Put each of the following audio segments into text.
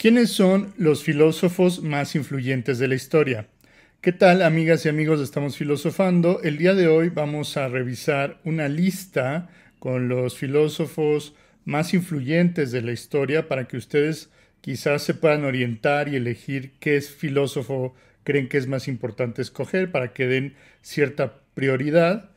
¿Quiénes son los filósofos más influyentes de la historia? ¿Qué tal, amigas y amigos de Estamos Filosofando? El día de hoy vamos a revisar una lista con los filósofos más influyentes de la historia para que ustedes quizás se puedan orientar y elegir qué filósofo creen que es más importante escoger para que den cierta prioridad.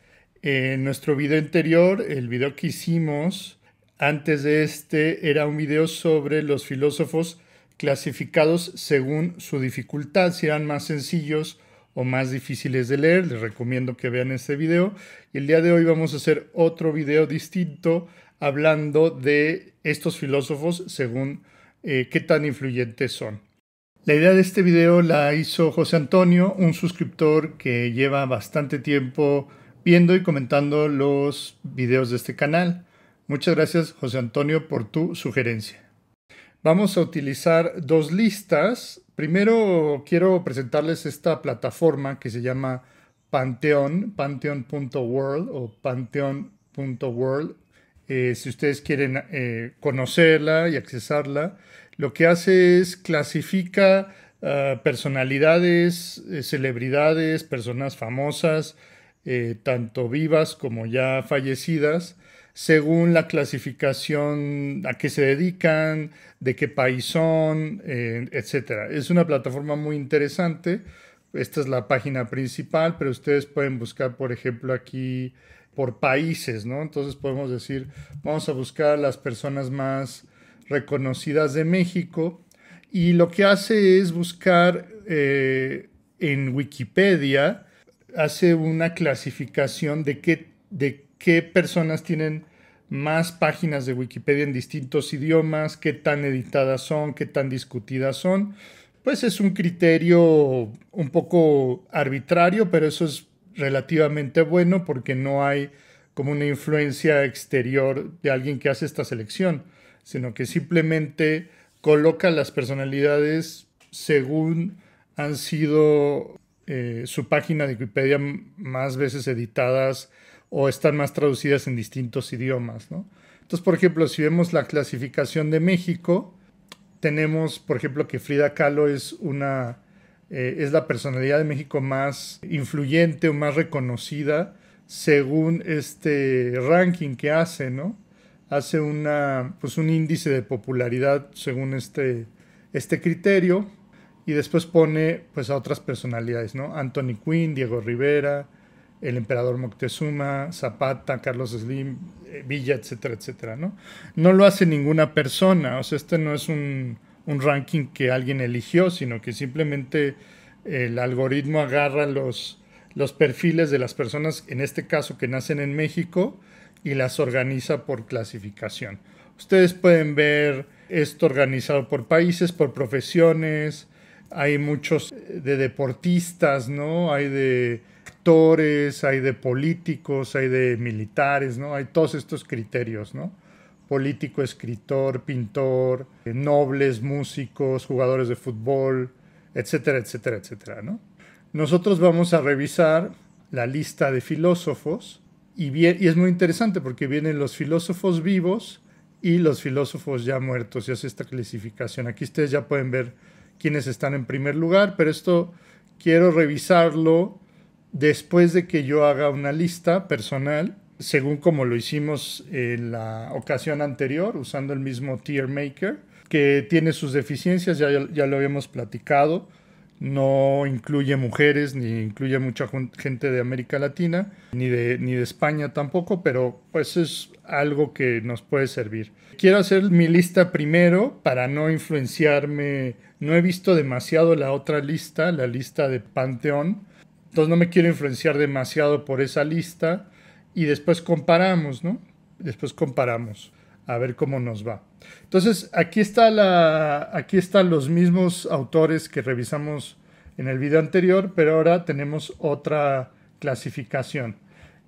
En nuestro video anterior, el video que hicimos antes de este, era un video sobre los filósofos clasificados según su dificultad, si eran más sencillos o más difíciles de leer. Les recomiendo que vean este video. Y el día de hoy vamos a hacer otro video distinto hablando de estos filósofos según qué tan influyentes son. La idea de este video la hizo José Antonio, un suscriptor que lleva bastante tiempo viendo y comentando los videos de este canal. Muchas gracias, José Antonio, por tu sugerencia. Vamos a utilizar dos listas. Primero quiero presentarles esta plataforma que se llama Pantheon, pantheon.world o pantheon.world. Si ustedes quieren conocerla y accesarla, lo que hace es clasifica personalidades, celebridades, personas famosas, tanto vivas como ya fallecidas, según la clasificación a qué se dedican, de qué país son, etc. Es una plataforma muy interesante. Esta es la página principal, pero ustedes pueden buscar, por ejemplo, aquí por países, ¿no? Entonces podemos decir, vamos a buscar a las personas más reconocidas de México, y lo que hace es buscar en Wikipedia, hace una clasificación de qué personas tienen más páginas de Wikipedia en distintos idiomas, qué tan editadas son, qué tan discutidas son. Pues es un criterio un poco arbitrario, pero eso es relativamente bueno porque no hay como una influencia exterior de alguien que hace esta selección, sino que simplemente coloca las personalidades según han sido su página de Wikipedia más veces editadas o están más traducidas en distintos idiomas, ¿no? Entonces, por ejemplo, si vemos la clasificación de México, tenemos, por ejemplo, que Frida Kahlo es la personalidad de México más influyente o más reconocida según este ranking que hace, ¿no? Hace un índice de popularidad según este criterio, y después pone pues a otras personalidades, ¿no? Anthony Quinn, Diego Rivera, el emperador Moctezuma, Zapata, Carlos Slim, Villa, etcétera, etcétera, ¿no? No lo hace ninguna persona, o sea, este no es un ranking que alguien eligió, sino que simplemente el algoritmo agarra los perfiles de las personas, en este caso que nacen en México, y las organiza por clasificación. Ustedes pueden ver esto organizado por países, por profesiones. Hay muchos de deportistas, ¿no? Hay de actores, hay de políticos, hay de militares, ¿no? Hay todos estos criterios, ¿no? Político, escritor, pintor, nobles, músicos, jugadores de fútbol, etcétera, etcétera, etcétera, ¿no? Nosotros vamos a revisar la lista de filósofos y es muy interesante porque vienen los filósofos vivos y los filósofos ya muertos, y hace esta clasificación. Aquí ustedes ya pueden ver quiénes están en primer lugar, pero esto quiero revisarlo después de que yo haga una lista personal, según como lo hicimos en la ocasión anterior, usando el mismo tier maker, que tiene sus deficiencias, ya lo habíamos platicado. No incluye mujeres, ni incluye mucha gente de América Latina, ni de España tampoco, pero pues es algo que nos puede servir. Quiero hacer mi lista primero para no influenciarme. No he visto demasiado la otra lista, la lista de Pantheon, entonces no me quiero influenciar demasiado por esa lista, y después comparamos, ¿no? Después comparamos a ver cómo nos va. Entonces, aquí están los mismos autores que revisamos en el video anterior, pero ahora tenemos otra clasificación.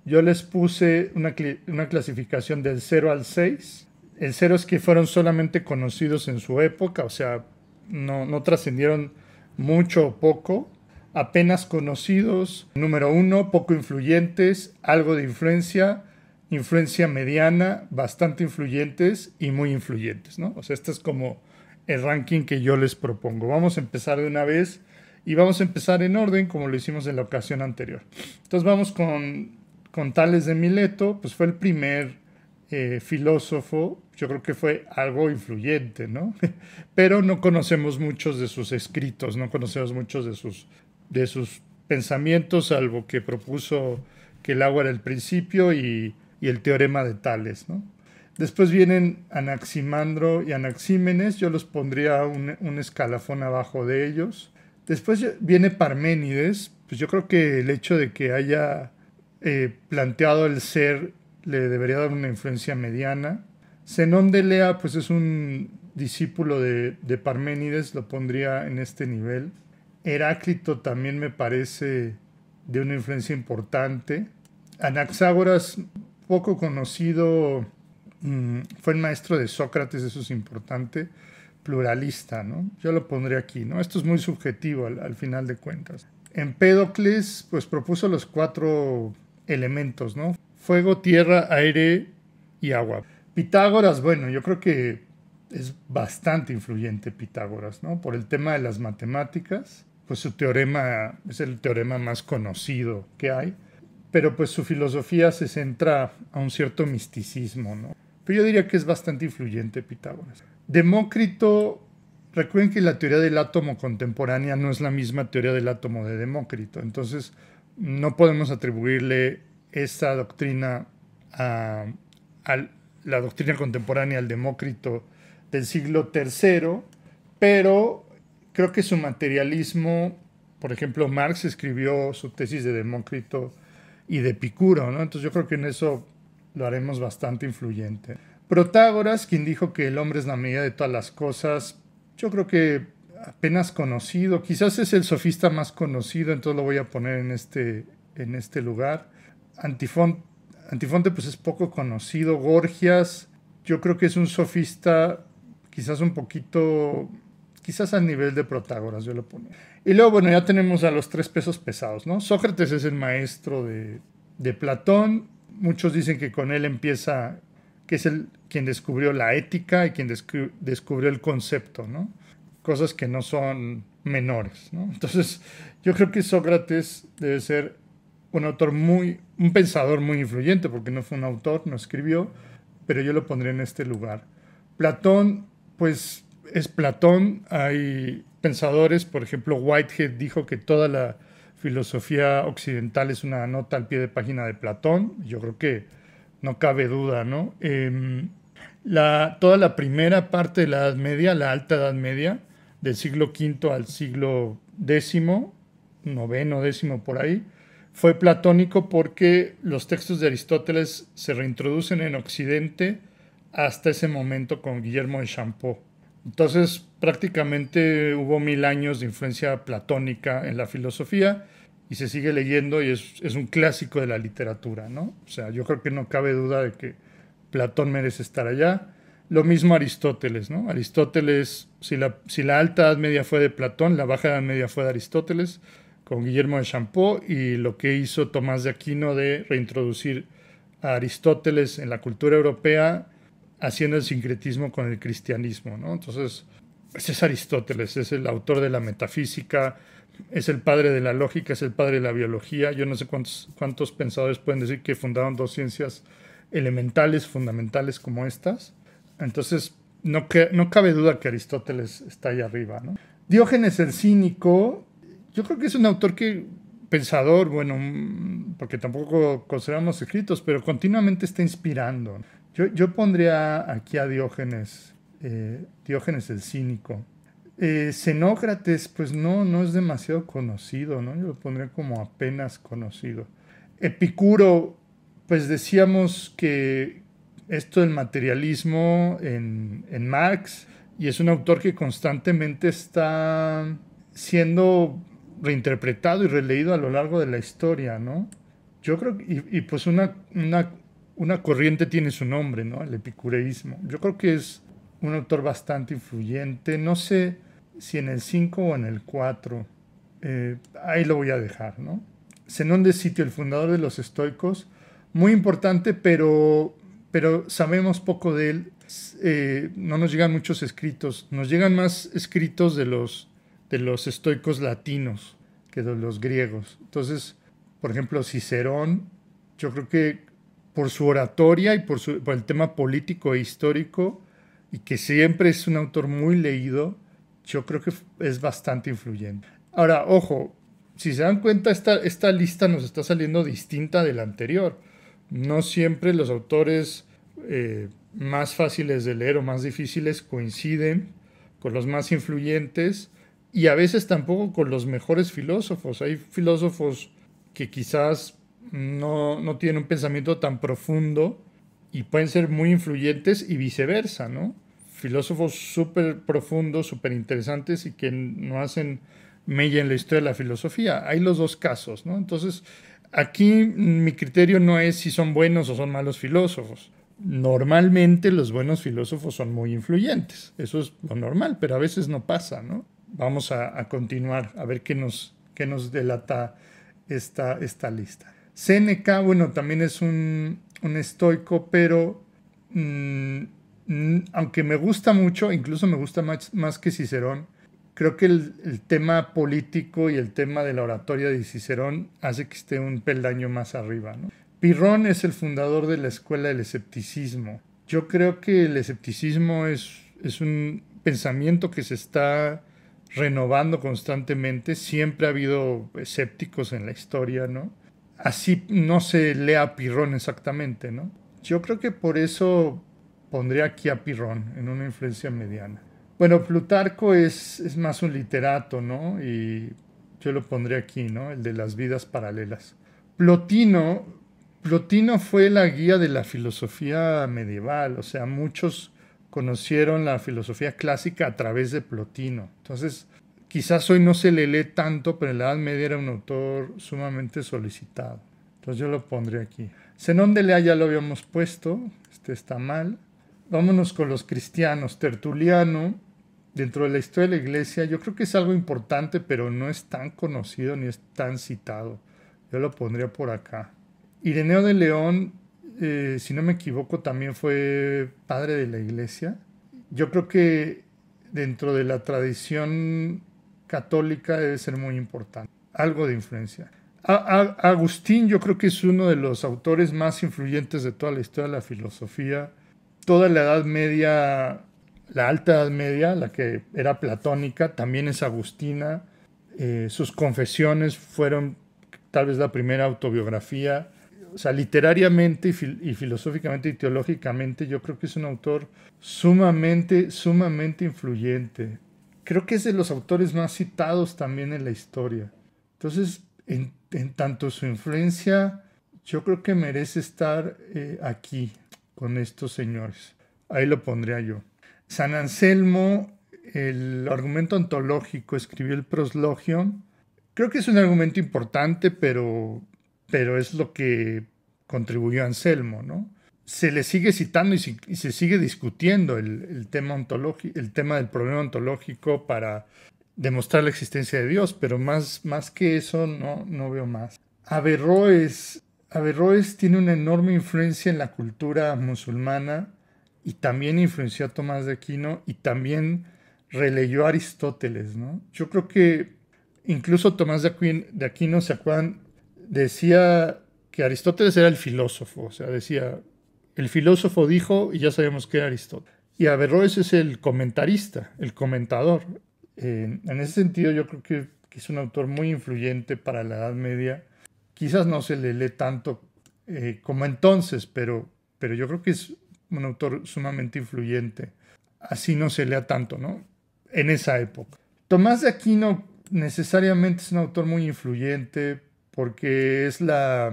Yo les puse una clasificación del 0 al 6. El 0 es que fueron solamente conocidos en su época, o sea, no trascendieron mucho o poco. Apenas conocidos. Número 1, poco influyentes, algo de influencia mediana, bastante influyentes y muy influyentes, ¿no? O sea, este es como el ranking que yo les propongo. Vamos a empezar de una vez y vamos a empezar en orden como lo hicimos en la ocasión anterior. Entonces vamos con Tales de Mileto, pues fue el primer filósofo, yo creo que fue algo influyente, ¿no? Pero no conocemos muchos de sus escritos, no conocemos muchos de sus pensamientos, salvo que propuso que el agua era el principio y el teorema de Tales, ¿no? Después vienen Anaximandro y Anaxímenes, yo los pondría un escalafón abajo de ellos. Después viene Parménides, pues yo creo que el hecho de que haya planteado el ser le debería dar una influencia mediana. Zenón de Elea, pues es un discípulo de Parménides, lo pondría en este nivel. Heráclito también me parece de una influencia importante. Anaxágoras, poco conocido, fue el maestro de Sócrates, eso es importante. Pluralista, ¿no? Yo lo pondré aquí, ¿no? Esto es muy subjetivo al final de cuentas. Empédocles, pues propuso los 4 elementos, ¿no? Fuego, tierra, aire y agua. Pitágoras, bueno, yo creo que es bastante influyente Pitágoras, ¿no? Por el tema de las matemáticas, pues su teorema es el teorema más conocido que hay, pero pues su filosofía se centra a un cierto misticismo, ¿no? Pero yo diría que es bastante influyente Pitágoras. Demócrito, recuerden que la teoría del átomo contemporánea no es la misma teoría del átomo de Demócrito, entonces no podemos atribuirle esta doctrina a la doctrina contemporánea al Demócrito del siglo III, pero creo que su materialismo, por ejemplo, Marx escribió su tesis de Demócrito y de Epicuro, ¿no? Entonces yo creo que en eso lo haremos bastante influyente. Protágoras, quien dijo que el hombre es la medida de todas las cosas, yo creo que apenas conocido, quizás es el sofista más conocido, entonces lo voy a poner en este lugar. Antifonte pues es poco conocido. Gorgias, yo creo que es un sofista quizás un poquito, quizás al nivel de Protágoras, yo lo pongo. Y luego, bueno, ya tenemos a los 3 pesos pesados, ¿no? Sócrates es el maestro de Platón. Muchos dicen que con él empieza, que es quien descubrió la ética y quien descubrió el concepto, ¿no? Cosas que no son menores, ¿no? Entonces, yo creo que Sócrates debe ser un pensador muy influyente, porque no fue un autor, no escribió, pero yo lo pondré en este lugar. Platón, pues es Platón. Hay pensadores, por ejemplo, Whitehead dijo que toda la filosofía occidental es una nota al pie de página de Platón. Yo creo que no cabe duda, ¿no? Toda la primera parte de la Edad Media, la Alta Edad Media, del siglo V al siglo X, noveno, décimo por ahí, fue platónico porque los textos de Aristóteles se reintroducen en Occidente hasta ese momento con Guillermo de Champeaux. Entonces prácticamente hubo 1000 años de influencia platónica en la filosofía y se sigue leyendo y es un clásico de la literatura, ¿no? O sea, yo creo que no cabe duda de que Platón merece estar allá. Lo mismo Aristóteles, ¿no? Aristóteles, si la Alta Edad Media fue de Platón, la Baja Edad Media fue de Aristóteles, con Guillermo de Champeaux, y lo que hizo Tomás de Aquino de reintroducir a Aristóteles en la cultura europea, haciendo el sincretismo con el cristianismo, ¿no? Entonces, ese es Aristóteles, es el autor de la metafísica, es el padre de la lógica, es el padre de la biología. Yo no sé cuántos pensadores pueden decir que fundaron 2 ciencias elementales, fundamentales como estas. Entonces, no cabe duda que Aristóteles está ahí arriba, ¿no? Diógenes el Cínico, yo creo que es un autor pensador, bueno, porque tampoco consideramos escritos, pero continuamente está inspirando. Yo pondría aquí a Diógenes el Cínico. Xenócrates, pues no es demasiado conocido, ¿no? Yo lo pondría como apenas conocido. Epicuro, pues decíamos que esto del materialismo en Marx, y es un autor que constantemente está siendo reinterpretado y releído a lo largo de la historia, ¿no? Yo creo que, y pues una corriente tiene su nombre, ¿no? El epicureísmo. Yo creo que es un autor bastante influyente. No sé si en el 5 o en el 4. Ahí lo voy a dejar, ¿no? Zenón de Sitio, el fundador de los estoicos, muy importante, pero sabemos poco de él. no nos llegan muchos escritos, nos llegan más escritos de los estoicos latinos que de los griegos. Entonces, por ejemplo, Cicerón, yo creo que por su oratoria y por el tema político e histórico, y que siempre es un autor muy leído, yo creo que es bastante influyente. Ahora, ojo, si se dan cuenta, esta lista nos está saliendo distinta de la anterior. No siempre los autores más fáciles de leer o más difíciles coinciden con los más influyentes y a veces tampoco con los mejores filósofos. Hay filósofos que quizás no tienen un pensamiento tan profundo y pueden ser muy influyentes y viceversa, ¿no? Filósofos súper profundos, súper interesantes y que no hacen mella en la historia de la filosofía. Hay los dos casos, ¿no? Entonces, aquí mi criterio no es si son buenos o son malos filósofos. Normalmente los buenos filósofos son muy influyentes. Eso es lo normal, pero a veces no pasa, ¿no? Vamos a continuar a ver qué nos delata esta lista. Séneca, bueno, también es un estoico, pero aunque me gusta mucho, incluso me gusta más que Cicerón, creo que el tema político y el tema de la oratoria de Cicerón hace que esté un peldaño más arriba, ¿no? Pirrón es el fundador de la escuela del escepticismo. Yo creo que el escepticismo es un pensamiento que se está renovando constantemente. Siempre ha habido escépticos en la historia, ¿no? Así no se lee a Pirrón exactamente, ¿no? Yo creo que por eso pondría aquí a Pirrón en una influencia mediana. Bueno, Plutarco es más un literato, ¿no? Y yo lo pondré aquí, ¿no? El de las vidas paralelas. Plotino fue la guía de la filosofía medieval, o sea, muchos conocieron la filosofía clásica a través de Plotino. Entonces, quizás hoy no se le lee tanto, pero en la Edad Media era un autor sumamente solicitado. Entonces yo lo pondré aquí. Zenón de Lea ya lo habíamos puesto, este está mal. Vámonos con los cristianos. Tertuliano, dentro de la historia de la iglesia, yo creo que es algo importante, pero no es tan conocido ni es tan citado. Yo lo pondría por acá. Ireneo de León, si no me equivoco, también fue padre de la iglesia. Yo creo que dentro de la tradición católica debe ser muy importante. Algo de influencia. Agustín yo creo que es uno de los autores más influyentes de toda la historia de la filosofía. Toda la Edad Media, la Alta Edad Media, la que era platónica, también es agustina. Sus confesiones fueron tal vez la primera autobiografía. O sea, literariamente y filosóficamente y teológicamente, yo creo que es un autor sumamente influyente. Creo que es de los autores más citados también en la historia. Entonces, en tanto su influencia, yo creo que merece estar aquí con estos señores. Ahí lo pondría yo. San Anselmo, el argumento ontológico, escribió el Proslogion. Creo que es un argumento importante, pero es lo que contribuyó a Anselmo, ¿no? Se le sigue citando y se sigue discutiendo el tema del problema ontológico para demostrar la existencia de Dios, pero más que eso no veo más. Averroes tiene una enorme influencia en la cultura musulmana y también influenció a Tomás de Aquino y también releyó a Aristóteles, ¿no? Yo creo que incluso Tomás de Aquino, ¿se acuerdan? Decía que Aristóteles era el filósofo, o sea, decía, el filósofo dijo y ya sabemos que era Aristóteles. Y Averroes es el comentarista, el comentador. En ese sentido yo creo que es un autor muy influyente para la Edad Media. Quizás no se le lee tanto como entonces, pero yo creo que es un autor sumamente influyente. Así no se lea tanto, ¿no? En esa época. Tomás de Aquino necesariamente es un autor muy influyente porque es la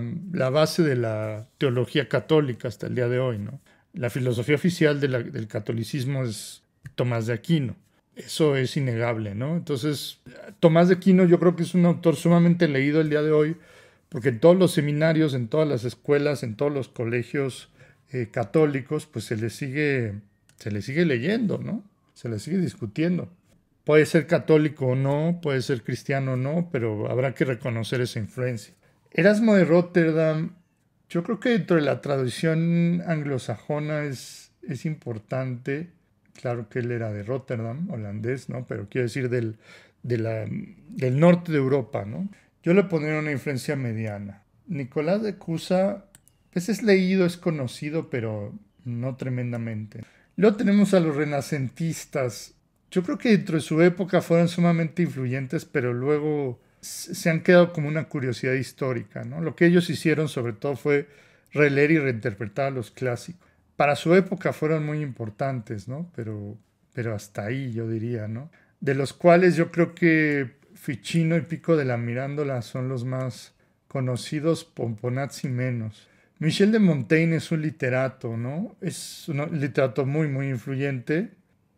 base de la teología católica hasta el día de hoy, ¿no? La filosofía oficial del catolicismo es Tomás de Aquino. Eso es innegable, ¿no? Entonces, Tomás de Aquino yo creo que es un autor sumamente leído el día de hoy porque en todos los seminarios, en todas las escuelas, en todos los colegios católicos, pues se le sigue leyendo, ¿no? Se le sigue discutiendo. Puede ser católico o no, puede ser cristiano o no, pero habrá que reconocer esa influencia. Erasmo de Róterdam, yo creo que dentro de la tradición anglosajona es es importante. Claro que él era de Rotterdam, holandés, ¿no? Pero quiero decir del norte de Europa, ¿no? Yo le pondría una influencia mediana. Nicolás de Cusa, pues es leído, es conocido, pero no tremendamente. Luego tenemos a los renacentistas. Yo creo que dentro de su época fueron sumamente influyentes, pero luego se han quedado como una curiosidad histórica, ¿no? Lo que ellos hicieron sobre todo fue releer y reinterpretar a los clásicos. Para su época fueron muy importantes, ¿no? Pero hasta ahí yo diría, ¿no? De los cuales yo creo que Ficino y Pico de la Mirandola son los más conocidos, Pomponazzi menos. Michel de Montaigne es un literato, ¿no? Es un literato muy, muy influyente.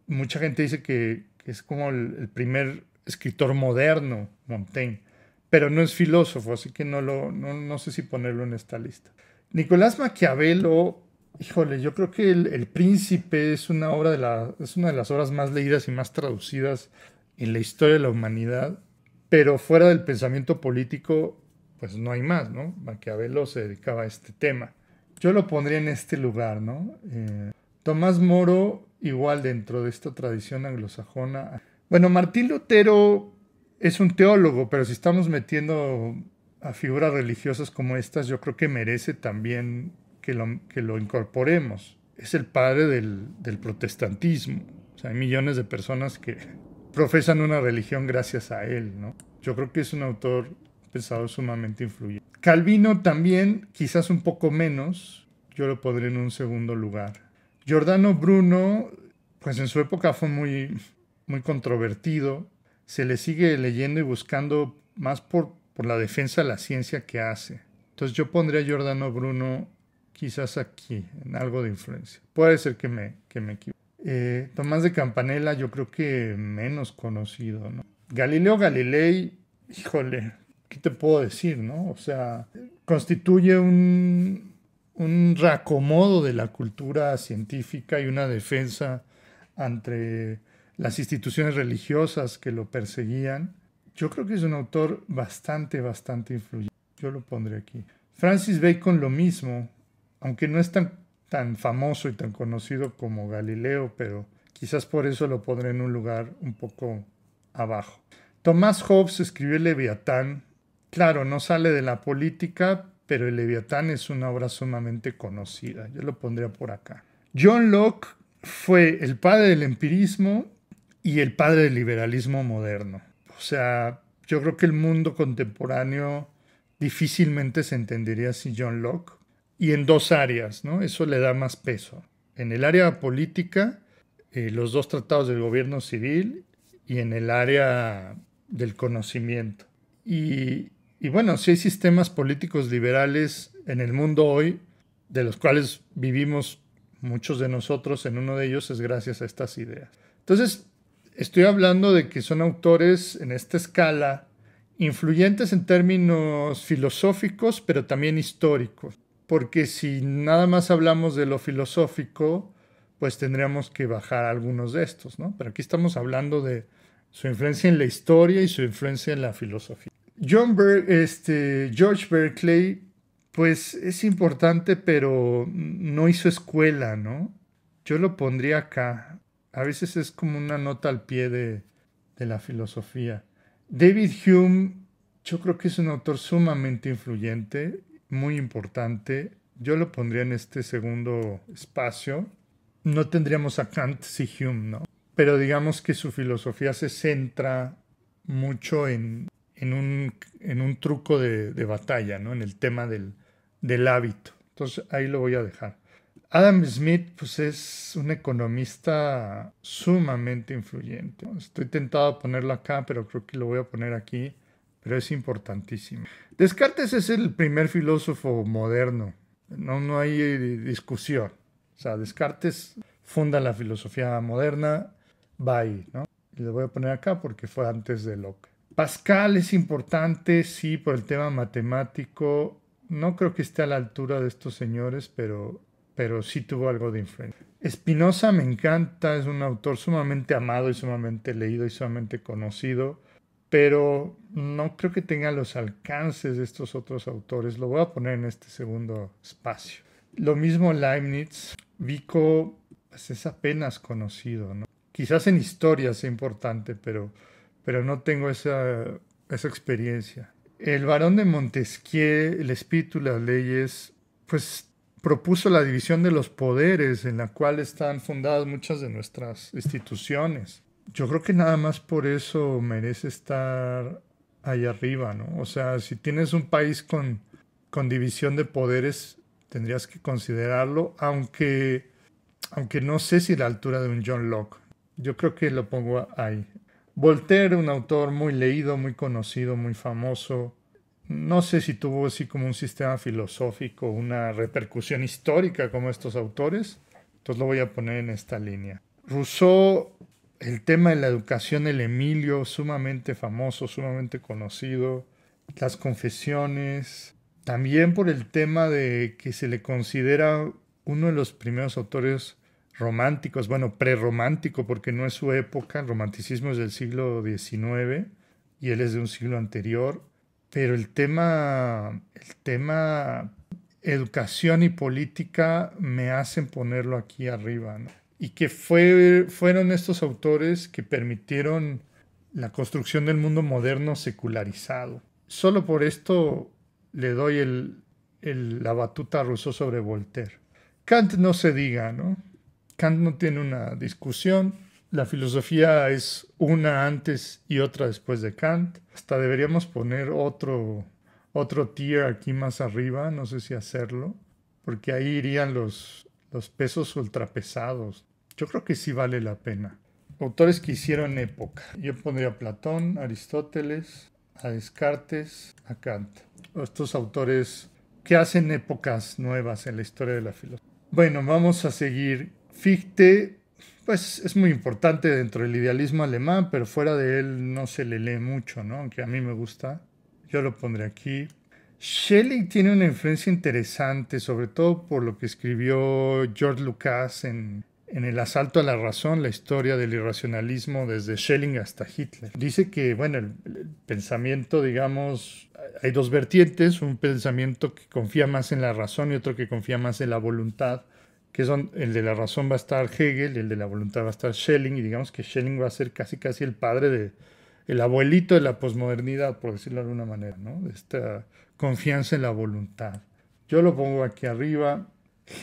Mucha gente dice que es como el primer escritor moderno, Montaigne, pero no es filósofo, así que no sé si ponerlo en esta lista. Nicolás Maquiavelo, híjole, yo creo que El Príncipe es una es una de las obras más leídas y más traducidas en la historia de la humanidad, pero fuera del pensamiento político, pues no hay más, ¿no? Maquiavelo se dedicaba a este tema. Yo lo pondría en este lugar, ¿no? Tomás Moro, igual dentro de esta tradición anglosajona. Bueno, Martín Lutero es un teólogo, pero si estamos metiendo a figuras religiosas como estas, yo creo que merece también que lo incorporemos. Es el padre del protestantismo. O sea, hay millones de personas que profesan una religión gracias a él, ¿no? Yo creo que es un autor pensado sumamente influyente. Calvino también, quizás un poco menos, yo lo pondré en un segundo lugar. Giordano Bruno, pues en su época fue muy controvertido. Se le sigue leyendo y buscando más por la defensa de la ciencia que hace. Entonces yo pondría a Giordano Bruno quizás aquí, en algo de influencia. Puede ser que me equivoque. Tomás de Campanella yo creo que menos conocido, ¿no? Galileo Galilei, híjole, ¿qué te puedo decir, no? O sea, constituye un reacomodo de la cultura científica y una defensa ante las instituciones religiosas que lo perseguían. Yo creo que es un autor bastante influyente. Yo lo pondré aquí. Francis Bacon lo mismo, aunque no es tan famoso y tan conocido como Galileo, pero quizás por eso lo pondré en un lugar un poco abajo. Thomas Hobbes escribió el Leviatán. Claro, no sale de la política, pero el Leviatán es una obra sumamente conocida. Yo lo pondría por acá. John Locke fue el padre del empirismo y el padre del liberalismo moderno. O sea, yo creo que el mundo contemporáneo difícilmente se entendería sin John Locke. Y en dos áreas, ¿no? Eso le da más peso. En el área política, los dos tratados del gobierno civil, y en el área del conocimiento. Y bueno, si hay sistemas políticos liberales en el mundo hoy, de los cuales vivimos muchos de nosotros, en uno de ellos es gracias a estas ideas. Entonces, estoy hablando de que son autores en esta escala influyentes en términos filosóficos, pero también históricos. Porque si nada más hablamos de lo filosófico, pues tendríamos que bajar algunos de estos, ¿no? Pero aquí estamos hablando de su influencia en la historia y su influencia en la filosofía. George Berkeley, pues es importante, pero no hizo escuela, ¿no? Yo lo pondría acá. A veces es como una nota al pie de la filosofía. David Hume, yo creo que es un autor sumamente influyente, muy importante. Yo lo pondría en este segundo espacio. No tendríamos a Kant si Hume, ¿no? Pero digamos que su filosofía se centra mucho en un truco de batalla, ¿no? En el tema del hábito. Entonces ahí lo voy a dejar. Adam Smith, pues es un economista sumamente influyente. Estoy tentado a ponerlo acá, pero creo que lo voy a poner aquí, pero es importantísimo. Descartes es el primer filósofo moderno, no hay discusión. O sea, Descartes funda la filosofía moderna, va ahí, ¿no? Y lo voy a poner acá porque fue antes de Locke. Pascal es importante, sí, por el tema matemático. No creo que esté a la altura de estos señores, pero sí tuvo algo de influencia. Spinoza me encanta, es un autor sumamente amado y sumamente leído y sumamente conocido, pero no creo que tenga los alcances de estos otros autores. Lo voy a poner en este segundo espacio. Lo mismo Leibniz. Vico pues es apenas conocido, ¿no? Quizás en historia sea importante, pero no tengo esa experiencia. El Barón de Montesquieu, el espíritu de las leyes, pues propuso la división de los poderes en la cual están fundadas muchas de nuestras instituciones. Yo creo que nada más por eso merece estar ahí arriba, ¿no? O sea, si tienes un país con división de poderes, tendrías que considerarlo, aunque no sé si la altura de un John Locke. Yo creo que lo pongo ahí. Voltaire, un autor muy leído, muy conocido, muy famoso. No sé si tuvo así como un sistema filosófico, una repercusión histórica como estos autores. Entonces lo voy a poner en esta línea. Rousseau, el tema de la educación, el Emilio, sumamente famoso, sumamente conocido. Las confesiones. También por el tema de que se le considera uno de los primeros autores románticos, bueno, prerromántico, porque no es su época, el romanticismo es del siglo XIX y él es de un siglo anterior, pero el tema educación y política me hacen ponerlo aquí arriba, ¿no? Y que fueron estos autores que permitieron la construcción del mundo moderno secularizado. Solo por esto le doy la batuta a Rousseau sobre Voltaire. Kant no se diga, ¿no? Kant no tiene una discusión. La filosofía es una antes y otra después de Kant. Hasta deberíamos poner otro tier aquí más arriba, no sé si hacerlo, porque ahí irían los pesos ultrapesados. Yo creo que sí vale la pena. Autores que hicieron época. Yo pondría a Platón, a Aristóteles, a Descartes, a Kant. Estos autores que hacen épocas nuevas en la historia de la filosofía. Bueno, vamos a seguir. Fichte, pues es muy importante dentro del idealismo alemán, pero fuera de él no se le lee mucho, ¿no? Aunque a mí me gusta. Yo lo pondré aquí. Schelling tiene una influencia interesante, sobre todo por lo que escribió George Lucas en El asalto a la razón, la historia del irracionalismo desde Schelling hasta Hitler. Dice que, bueno, el pensamiento, digamos, hay dos vertientes, un pensamiento que confía más en la razón y otro que confía más en la voluntad, que son, el de la razón va a estar Hegel y el de la voluntad va a estar Schelling, y digamos que Schelling va a ser casi casi el padre el abuelito de la posmodernidad, por decirlo de alguna manera, ¿no? De esta confianza en la voluntad. Yo lo pongo aquí arriba.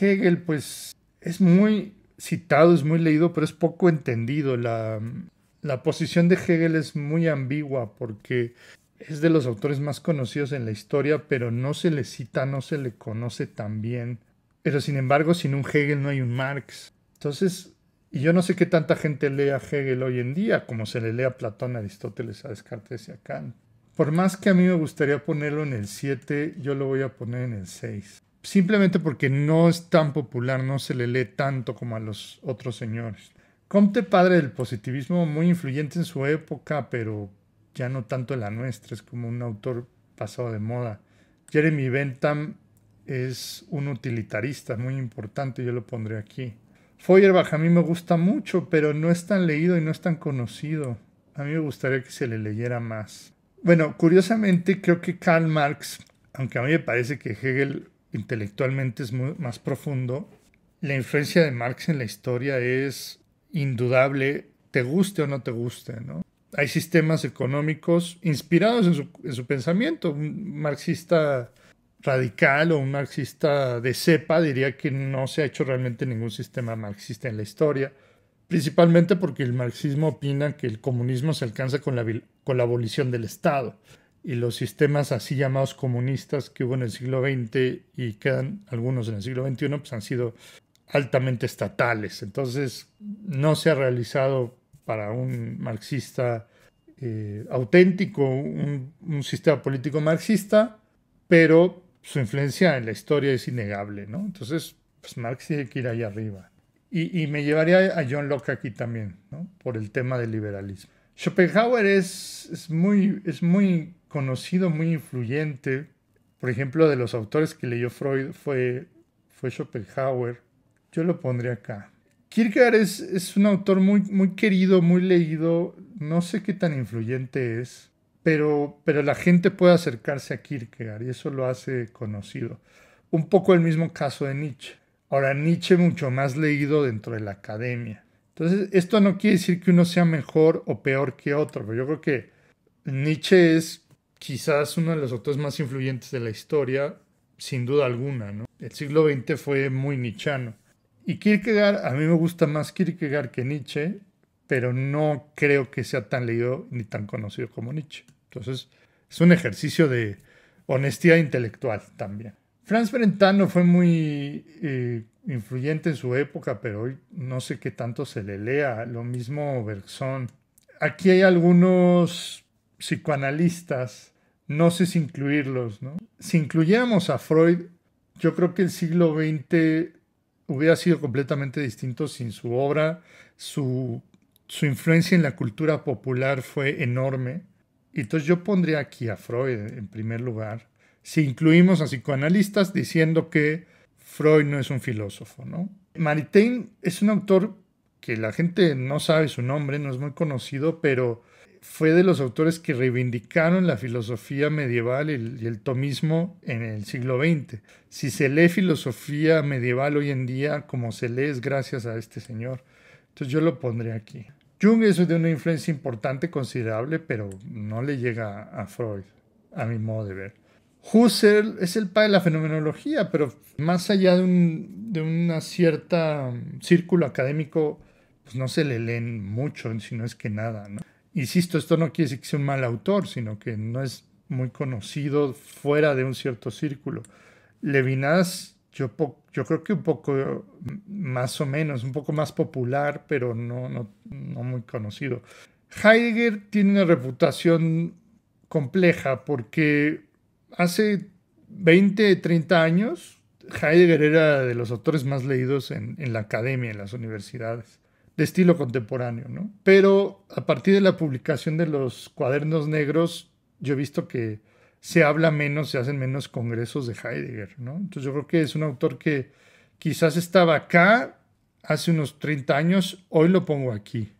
Hegel, pues, es muy citado, es muy leído, pero es poco entendido. La posición de Hegel es muy ambigua porque es de los autores más conocidos en la historia, pero no se le cita, no se le conoce tan bien. Pero sin embargo, sin un Hegel no hay un Marx. Entonces, y yo no sé qué tanta gente lee a Hegel hoy en día, como se le lee a Platón, a Aristóteles, a Descartes y a Kant. Por más que a mí me gustaría ponerlo en el 7, yo lo voy a poner en el 6. Simplemente porque no es tan popular, no se le lee tanto como a los otros señores. Comte, padre del positivismo, muy influyente en su época, pero ya no tanto en la nuestra, es como un autor pasado de moda. Jeremy Bentham es un utilitarista muy importante, yo lo pondré aquí. Feuerbach a mí me gusta mucho, pero no es tan leído y no es tan conocido. A mí me gustaría que se le leyera más. Bueno, curiosamente creo que Karl Marx, aunque a mí me parece que Hegel intelectualmente es más profundo, la influencia de Marx en la historia es indudable, te guste o no te guste, ¿no? Hay sistemas económicos inspirados en su pensamiento. Un marxista radical o un marxista de cepa diría que no se ha hecho realmente ningún sistema marxista en la historia, principalmente porque el marxismo opina que el comunismo se alcanza con la abolición del Estado y los sistemas así llamados comunistas que hubo en el siglo XX y quedan algunos en el siglo XXI, pues han sido altamente estatales. Entonces no se ha realizado para un marxista auténtico un sistema político marxista, pero su influencia en la historia es innegable, ¿no? Entonces, pues Marx tiene que ir ahí arriba. Y me llevaría a John Locke aquí también, ¿no? Por el tema del liberalismo. Schopenhauer es muy conocido, muy influyente. Por ejemplo, de los autores que leyó Freud fue Schopenhauer. Yo lo pondré acá. Kierkegaard es un autor muy, muy querido, muy leído. No sé qué tan influyente es, pero la gente puede acercarse a Kierkegaard y eso lo hace conocido. Un poco el mismo caso de Nietzsche. Ahora, Nietzsche mucho más leído dentro de la academia. Entonces, esto no quiere decir que uno sea mejor o peor que otro, pero yo creo que Nietzsche es quizás uno de los autores más influyentes de la historia, sin duda alguna, ¿no? El siglo XX fue muy nietzscheano. Y Kierkegaard, a mí me gusta más Kierkegaard que Nietzsche, pero no creo que sea tan leído ni tan conocido como Nietzsche. Entonces, es un ejercicio de honestidad intelectual también. Franz Brentano fue muy influyente en su época, pero hoy no sé qué tanto se le lea. Lo mismo Bergson. Aquí hay algunos psicoanalistas, no sé si incluirlos, ¿no? Si incluyéramos a Freud, yo creo que el siglo XX hubiera sido completamente distinto sin su obra. Su, su influencia en la cultura popular fue enorme. Y entonces yo pondría aquí a Freud en primer lugar. Si incluimos a psicoanalistas diciendo que Freud no es un filósofo, ¿no? Maritain es un autor que la gente no sabe su nombre, no es muy conocido, pero fue de los autores que reivindicaron la filosofía medieval y el tomismo en el siglo XX. Si se lee filosofía medieval hoy en día como se lee es gracias a este señor. Entonces yo lo pondré aquí. Jung es de una influencia importante, considerable, pero no le llega a Freud, a mi modo de ver. Husserl es el padre de la fenomenología, pero más allá de una cierta círculo académico, pues no se le leen mucho, sino es que nada, ¿no? Insisto, esto no quiere decir que sea un mal autor, sino que no es muy conocido fuera de un cierto círculo. Levinas, yo creo que un poco más o menos, un poco más popular, pero no muy conocido. Heidegger tiene una reputación compleja porque hace 20, 30 años Heidegger era de los autores más leídos en la academia, en las universidades, de estilo contemporáneo, ¿no? Pero a partir de la publicación de los Cuadernos Negros, yo he visto que se habla menos, se hacen menos congresos de Heidegger, ¿no? Entonces yo creo que es un autor que quizás estaba acá hace unos 30 años, hoy lo pongo aquí.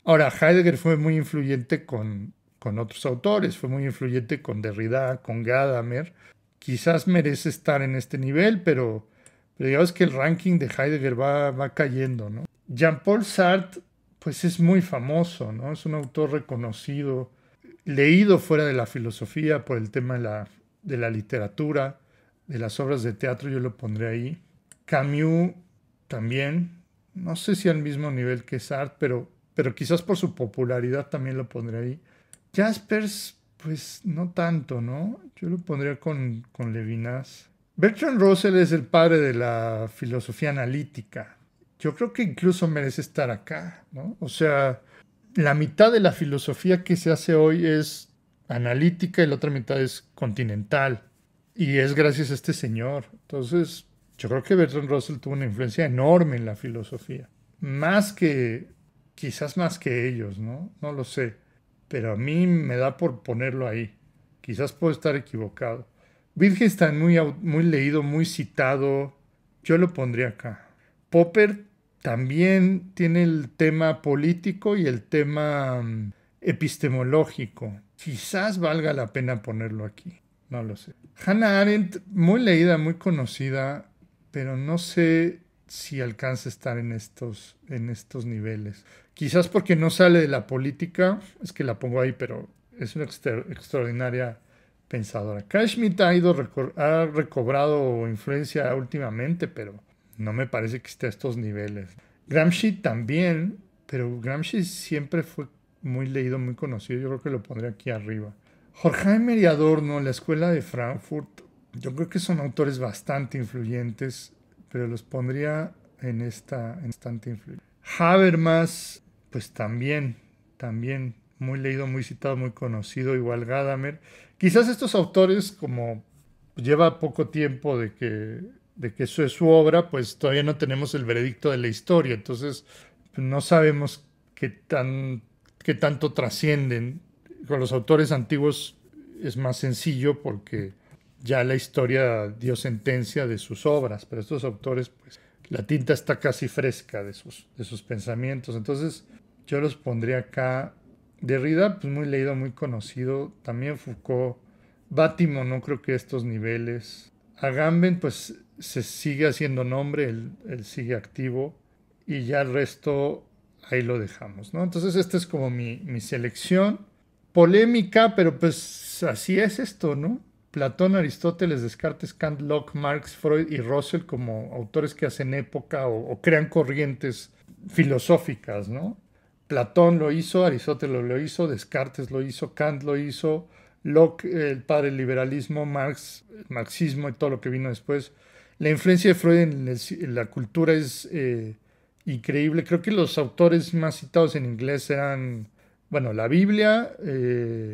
Ahora, Heidegger fue muy influyente con otros autores, fue muy influyente con Derrida, con Gadamer. Quizás merece estar en este nivel, pero digamos que el ranking de Heidegger va cayendo, ¿no? Jean-Paul Sartre, pues es muy famoso, ¿no? Es un autor reconocido, leído fuera de la filosofía por el tema de la literatura, de las obras de teatro, yo lo pondré ahí. Camus también, no sé si al mismo nivel que Sartre, pero quizás por su popularidad también lo pondré ahí. Jaspers, pues no tanto, ¿no? Yo lo pondría con Levinas. Bertrand Russell es el padre de la filosofía analítica. Yo creo que incluso merece estar acá, ¿no? O sea, la mitad de la filosofía que se hace hoy es analítica y la otra mitad es continental. Y es gracias a este señor. Entonces, yo creo que Bertrand Russell tuvo una influencia enorme en la filosofía. Más que, quizás más que ellos, ¿no? No lo sé. Pero a mí me da por ponerlo ahí. Quizás puedo estar equivocado. Wittgenstein muy leído, muy citado. Yo lo pondría acá. Popper también tiene el tema político y el tema epistemológico. Quizás valga la pena ponerlo aquí. No lo sé. Hannah Arendt, muy leída, muy conocida, pero no sé si alcanza a estar en estos niveles. Quizás porque no sale de la política, es que la pongo ahí, pero es una extraordinaria pensadora. Carl Schmitt ha recobrado influencia últimamente, pero no me parece que esté a estos niveles. Gramsci también, pero Gramsci siempre fue muy leído, muy conocido. Yo creo que lo pondré aquí arriba. Horkheimer y Adorno, la escuela de Frankfurt, yo creo que son autores bastante influyentes, pero los pondría en bastante influyente. Habermas, pues también muy leído, muy citado, muy conocido, igual Gadamer. Quizás estos autores, como lleva poco tiempo de que eso es su obra, pues todavía no tenemos el veredicto de la historia, entonces pues, no sabemos qué tanto trascienden. Con los autores antiguos es más sencillo porque ya la historia dio sentencia de sus obras, pero estos autores, pues la tinta está casi fresca de sus pensamientos, entonces yo los pondría acá. Derrida, pues muy leído, muy conocido, también Foucault. Bátimo, no creo que estos niveles. Agamben pues se sigue haciendo nombre, él sigue activo y ya el resto ahí lo dejamos, ¿no? Entonces esta es como mi selección. Polémica, pero pues así es esto, ¿no? Platón, Aristóteles, Descartes, Kant, Locke, Marx, Freud y Russell como autores que hacen época o crean corrientes filosóficas, ¿no? Platón lo hizo, Aristóteles lo hizo, Descartes lo hizo, Kant lo hizo, Locke, el padre del liberalismo, Marx, el marxismo y todo lo que vino después. La influencia de Freud en la cultura es increíble. Creo que los autores más citados en inglés eran, bueno, la Biblia,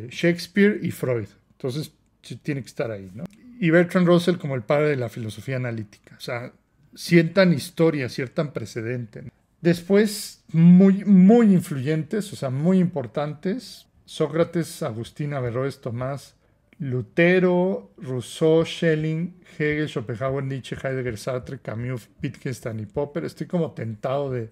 Shakespeare y Freud. Entonces sí, tiene que estar ahí, ¿no? Y Bertrand Russell como el padre de la filosofía analítica. O sea, sientan historia, sientan precedente, ¿no? Después, muy influyentes, o sea, muy importantes, Sócrates, Agustín, Averroes, Tomás, Lutero, Rousseau, Schelling, Hegel, Schopenhauer, Nietzsche, Heidegger, Sartre, Camus, Wittgenstein y Popper. Estoy como tentado de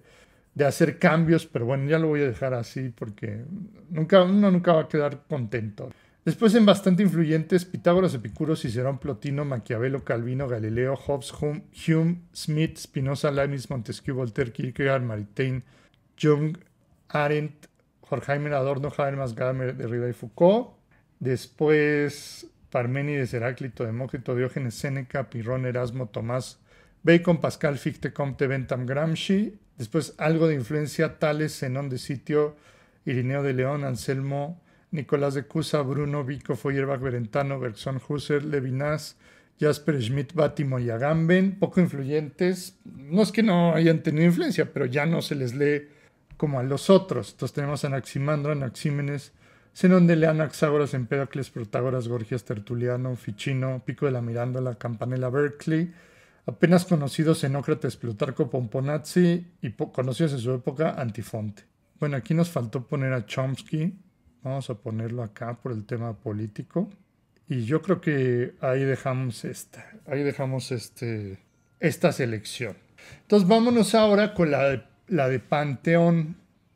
hacer cambios, pero bueno, ya lo voy a dejar así porque uno nunca va a quedar contento. Después en bastante influyentes, Pitágoras, Epicuro, Cicerón, Plotino, Maquiavelo, Calvino, Galileo, Hobbes, Hume, Smith, Spinoza, Leibniz, Montesquieu, Voltaire, Kierkegaard, Maritain, Jung, Arendt, Horkheimer, Adorno, Habermas, Gadamer, Derrida y Foucault. Después Parménides, Heráclito, Demócrito, Diógenes, Séneca, Pirrón, Erasmo, Tomás, Bacon, Pascal, Fichte, Comte, Bentham, Gramsci. Después algo de influencia, Tales, Zenón de Sitio, Irineo de León, Anselmo, Nicolás de Cusa, Bruno, Vico, Feuerbach, Berentano, Bergson, Husserl, Levinas, Jasper, Schmidt, Bátimo y Agamben, poco influyentes. No es que no hayan tenido influencia, pero ya no se les lee como a los otros. Entonces tenemos a Anaximandro, Anaxímenes, Zenón de León, Anaxágoras, Empédocles, Protágoras, Gorgias, Tertuliano, Ficino, Pico de la Mirándola, Campanella, Berkeley, apenas conocidos Xenócrates, Plutarco, Pomponazzi y conocidos en su época Antifonte. Bueno, aquí nos faltó poner a Chomsky. Vamos a ponerlo acá por el tema político. Y yo creo que ahí dejamos esta selección. Entonces vámonos ahora con la de Panteón.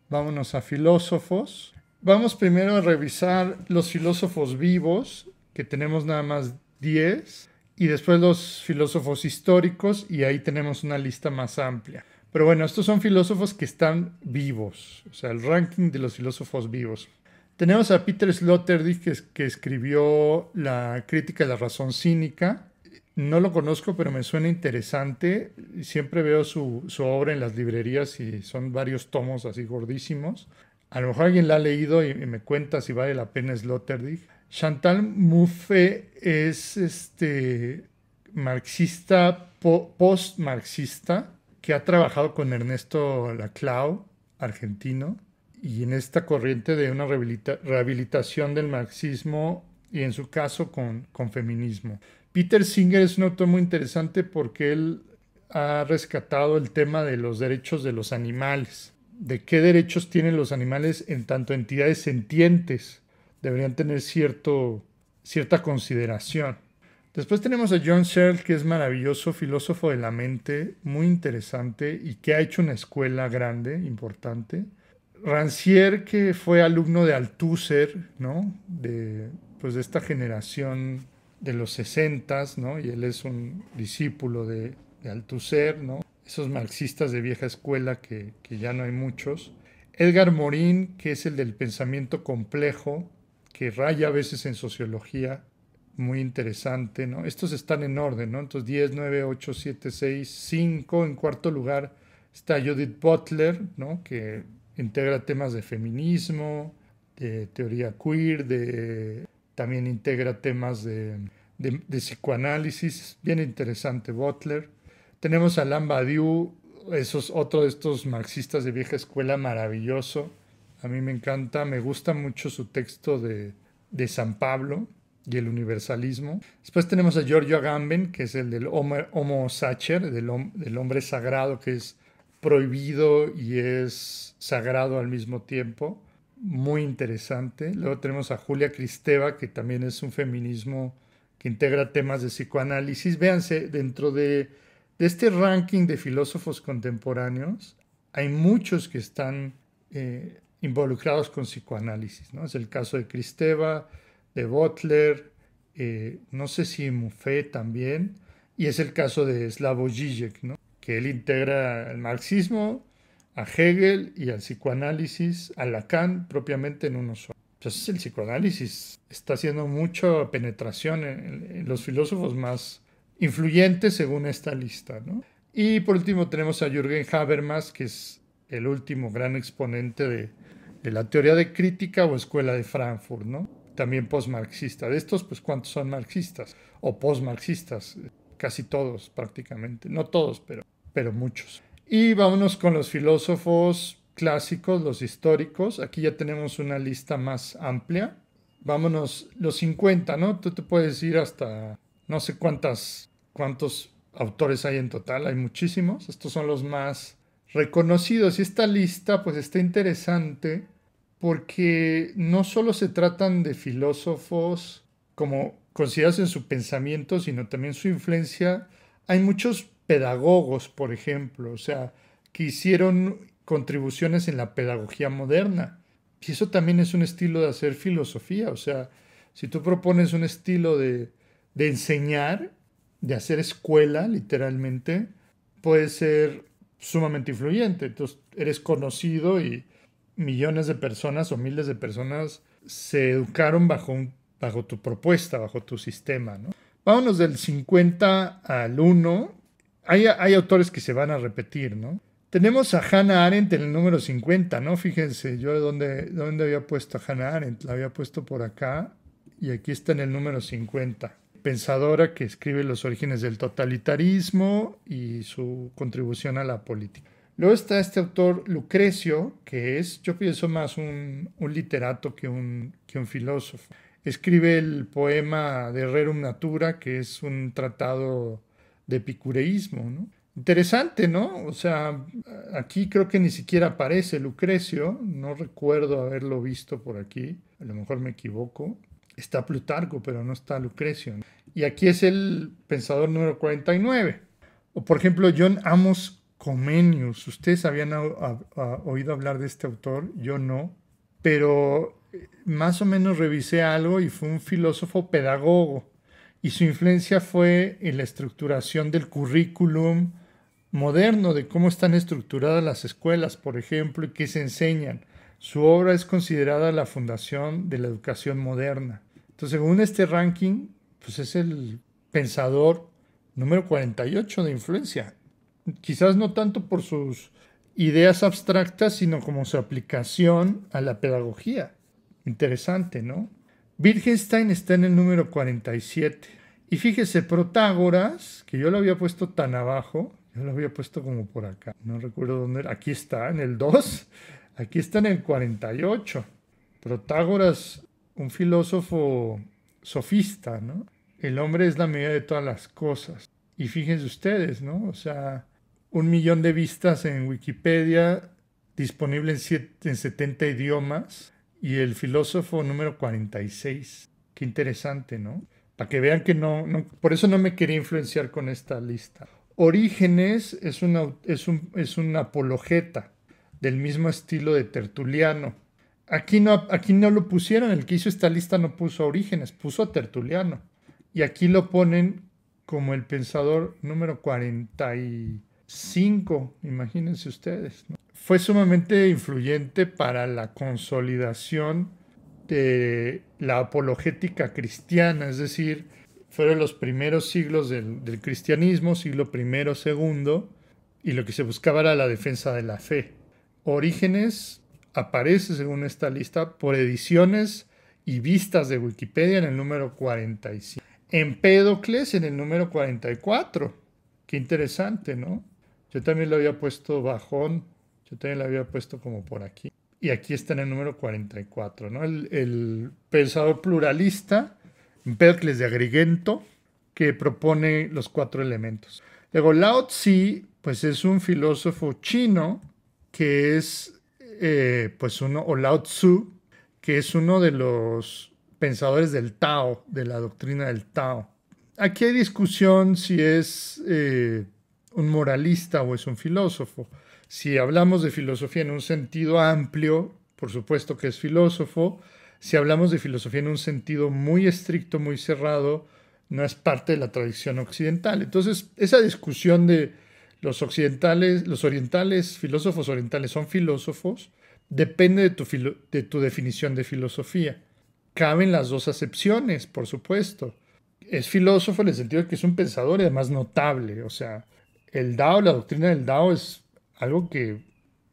Vámonos a filósofos. Vamos primero a revisar los filósofos vivos, que tenemos nada más 10, y después los filósofos históricos, y ahí tenemos una lista más amplia. Pero bueno, estos son filósofos que están vivos, o sea, el ranking de los filósofos vivos. Tenemos a Peter Sloterdijk, que escribió la Crítica de la Razón Cínica. No lo conozco, pero me suena interesante. Siempre veo su obra en las librerías y son varios tomos así gordísimos. A lo mejor alguien la ha leído y me cuenta si vale la pena Sloterdijk. Chantal Mouffe es marxista, post-marxista, que ha trabajado con Ernesto Laclau, argentino, y en esta corriente de una rehabilitación del marxismo y en su caso con feminismo. Peter Singer es un autor muy interesante porque él ha rescatado el tema de los derechos de los animales, de qué derechos tienen los animales en tanto entidades sentientes, deberían tener cierta consideración. Después tenemos a John Searle, que es maravilloso, filósofo de la mente, muy interesante y que ha hecho una escuela grande, importante. Rancière, que fue alumno de Althusser, ¿no? Pues de esta generación de los 60, ¿no? Y él es un discípulo de Althusser, ¿no? Esos marxistas de vieja escuela que ya no hay muchos. Edgar Morin, que es el del pensamiento complejo, que raya a veces en sociología, muy interesante, ¿no? Estos están en orden, ¿no? Entonces 10, 9, 8, 7, 6, 5. En cuarto lugar está Judith Butler, ¿no? Que integra temas de feminismo, de teoría queer, también integra temas de psicoanálisis. Bien interesante Butler. Tenemos a Alain Badiou, otro de estos marxistas de vieja escuela maravilloso. A mí me encanta, me gusta mucho su texto de San Pablo y el universalismo. Después tenemos a Giorgio Agamben, que es el del Homo Sacer, del hombre sagrado, que es prohibido y es sagrado al mismo tiempo. Muy interesante. Luego tenemos a Julia Kristeva, que también es un feminismo que integra temas de psicoanálisis. Véanse, dentro de este ranking de filósofos contemporáneos, hay muchos que están involucrados con psicoanálisis, ¿no? Es el caso de Kristeva, de Butler, no sé si Mouffe también. Y es el caso de Slavoj Žižek, ¿no? Que él integra el marxismo, a Hegel y al psicoanálisis, a Lacan propiamente en uno solo. Entonces el psicoanálisis está haciendo mucha penetración en los filósofos más influyentes según esta lista, ¿no? Y por último tenemos a Jürgen Habermas, que es el último gran exponente de la teoría de crítica o escuela de Frankfurt, ¿no? También postmarxista. De estos, pues, ¿cuántos son marxistas? O postmarxistas. Casi todos, prácticamente. No todos, pero muchos. Y vámonos con los filósofos clásicos, los históricos. Aquí ya tenemos una lista más amplia. Vámonos, los 50, ¿no? Tú te puedes ir hasta no sé cuántos autores hay en total. Hay muchísimos. Estos son los más reconocidos. Y esta lista, pues, está interesante porque no solo se tratan de filósofos como considerados en su pensamiento, sino también su influencia. Hay muchos pedagogos, por ejemplo, o sea, que hicieron contribuciones en la pedagogía moderna. Y eso también es un estilo de hacer filosofía. O sea, si tú propones un estilo de enseñar, de hacer escuela, literalmente, puede ser sumamente influyente. Entonces, eres conocido y millones de personas o miles de personas se educaron bajo tu propuesta, bajo tu sistema, ¿no? Vámonos del 50 al 1. Hay autores que se van a repetir, ¿no? Tenemos a Hannah Arendt en el número 50, ¿no? Fíjense, yo dónde había puesto a Hannah Arendt, la había puesto por acá y aquí está en el número 50. Pensadora que escribe los orígenes del totalitarismo y su contribución a la política. Luego está este autor Lucrecio, que es, yo pienso, más un literato que un filósofo. Escribe el poema de Rerum Natura, que es un tratado de epicureísmo, ¿no? Interesante, ¿no? O sea, aquí creo que ni siquiera aparece Lucrecio, no recuerdo haberlo visto por aquí, a lo mejor me equivoco. Está Plutarco, pero no está Lucrecio, ¿no? Y aquí es el pensador número 49. O por ejemplo, John Amos Comenius. ¿Ustedes habían oído hablar de este autor? Yo no, pero más o menos revisé algo y fue un filósofo pedagogo y su influencia fue en la estructuración del currículum moderno, de cómo están estructuradas las escuelas, por ejemplo, y qué se enseñan. Su obra es considerada la fundación de la educación moderna. Entonces, según este ranking, pues es el pensador número 48 de influencia. Quizás no tanto por sus ideas abstractas, sino como su aplicación a la pedagogía. Interesante, ¿no? Wittgenstein está en el número 47. Y fíjese, Protágoras, que yo lo había puesto tan abajo, yo lo había puesto como por acá, no recuerdo dónde era. Aquí está, en el 2, aquí está en el 48. Protágoras, un filósofo sofista, ¿no? El hombre es la medida de todas las cosas. Y fíjense ustedes, ¿no? O sea, 1 millón de vistas en Wikipedia, disponible en 70 idiomas, y el filósofo número 46. Qué interesante, ¿no? Para que vean que no, por eso no me quería influenciar con esta lista. Orígenes es un apologeta del mismo estilo de Tertuliano. Aquí no lo pusieron, el que hizo esta lista no puso a Orígenes, puso a Tertuliano. Y aquí lo ponen como el pensador número 45, imagínense ustedes, ¿no? Fue sumamente influyente para la consolidación de la apologética cristiana, es decir, fueron los primeros siglos del cristianismo, siglo I, segundo, y lo que se buscaba era la defensa de la fe. Orígenes aparece, según esta lista, por ediciones y vistas de Wikipedia en el número 45. Empédocles en el número 44. Qué interesante, ¿no? Yo también lo había puesto bajón, yo también lo había puesto como por aquí. Y aquí está en el número 44, ¿no? El pensador pluralista, Empédocles de Agrigento, que propone los 4 elementos. Luego, Lao Tzu, pues es un filósofo chino que es, o Lao Tzu, que es uno de los pensadores del Tao, de la doctrina del Tao. Aquí hay discusión si es un moralista o es un filósofo. Si hablamos de filosofía en un sentido amplio, por supuesto que es filósofo. Si hablamos de filosofía en un sentido muy estricto, muy cerrado, no es parte de la tradición occidental. Entonces, esa discusión de los occidentales, los orientales, filósofos orientales son filósofos, depende de tu definición de filosofía. Caben las dos acepciones, por supuesto. Es filósofo en el sentido de que es un pensador y además notable. O sea, el Dao, la doctrina del Dao es algo que,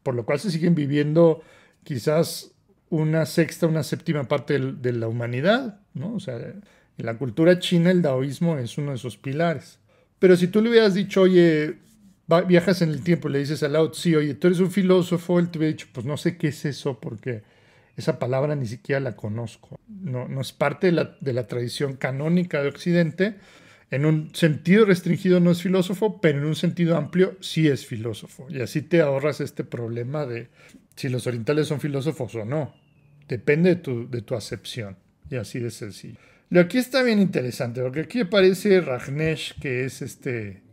por lo cual se siguen viviendo quizás una sexta, una séptima parte de la humanidad, ¿no? O sea, en la cultura china el daoísmo es uno de sus pilares. Pero si tú le hubieras dicho, oye, viajas en el tiempo y le dices a Lao Tzu, oye, tú eres un filósofo, él te hubiera dicho, pues no sé qué es eso porque esa palabra ni siquiera la conozco. No, no es parte de la tradición canónica de Occidente. En un sentido restringido no es filósofo, pero en un sentido amplio sí es filósofo. Y así te ahorras este problema de si los orientales son filósofos o no. Depende de tu acepción. Y así de sencillo. Lo aquí está bien interesante, porque aquí aparece Rajneesh, que es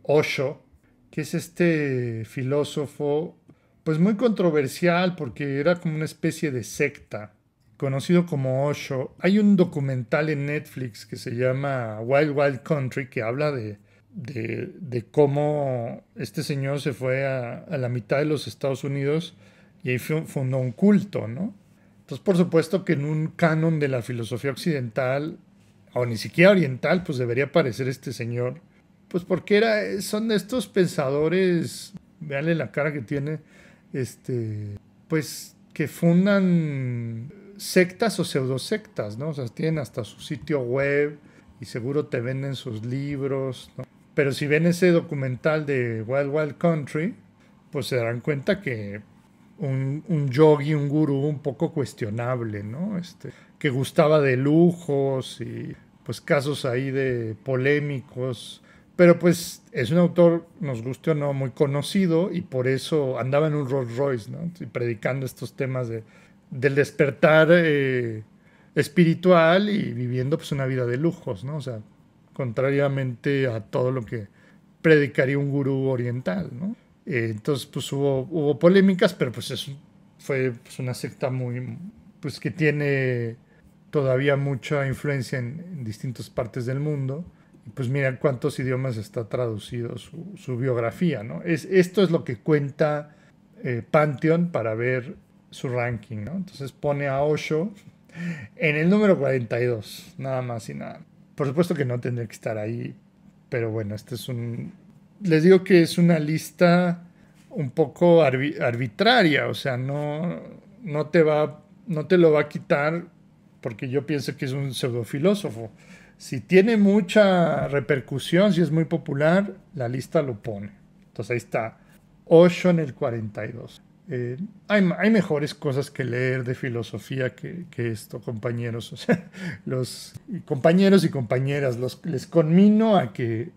Osho, que es este filósofo, pues muy controversial, porque era como una especie de secta, conocido como Osho. Hay un documental en Netflix que se llama Wild Wild Country, que habla de cómo este señor se fue a la mitad de los Estados Unidos y ahí fundó un culto, ¿no? Entonces, por supuesto que en un canon de la filosofía occidental, o ni siquiera oriental, pues debería aparecer este señor. Pues porque son de estos pensadores, véanle la cara que tiene, pues que fundan sectas o pseudosectas, ¿no? O sea, tienen hasta su sitio web y seguro te venden sus libros, ¿no? Pero si ven ese documental de Wild Wild Country, pues se darán cuenta que un yogi, un gurú un poco cuestionable, ¿no? Que gustaba de lujos y pues casos ahí de polémicos, pero pues es un autor, nos guste o no, muy conocido y por eso andaba en un Rolls Royce, ¿no? Y predicando estos temas del despertar espiritual y viviendo pues una vida de lujos, ¿no? O sea, contrariamente a todo lo que predicaría un gurú oriental, ¿no? Entonces, pues hubo polémicas, pero pues fue pues, una secta muy, pues que tiene todavía mucha influencia en distintas partes del mundo. Y pues mira cuántos idiomas está traducido su biografía, ¿no? Esto es lo que cuenta Pantheon para ver su ranking, ¿no? Entonces pone a Osho en el número 42, nada más y nada. Por supuesto que no tendría que estar ahí, pero bueno, les digo que es una lista un poco arbitraria, o sea, no te lo va a quitar porque yo pienso que es un pseudofilósofo. Si tiene mucha repercusión, si es muy popular, la lista lo pone. Entonces ahí está, Osho en el 42. Hay mejores cosas que leer de filosofía que esto, compañeros. O sea, los compañeros y compañeras, les conmino a que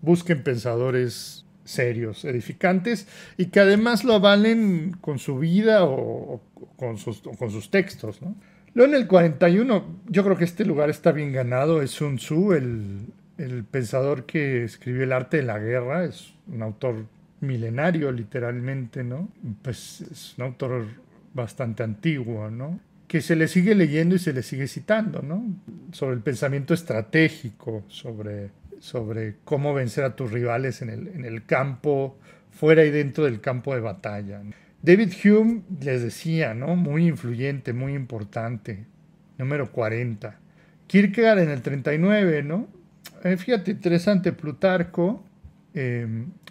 busquen pensadores serios, edificantes y que además lo avalen con su vida o con sus textos, ¿no? Luego en el 41, yo creo que este lugar está bien ganado, es Sun Tzu, el pensador que escribió El arte de la guerra, es un autor milenario literalmente, ¿no? Pues es un autor bastante antiguo, ¿no? Que se le sigue leyendo y se le sigue citando, ¿no? Sobre el pensamiento estratégico, sobre cómo vencer a tus rivales en el campo, fuera y dentro del campo de batalla, ¿no? David Hume les decía, ¿no? Muy influyente, muy importante. Número 40. Kierkegaard en el 39, ¿no? Fíjate, interesante, Plutarco,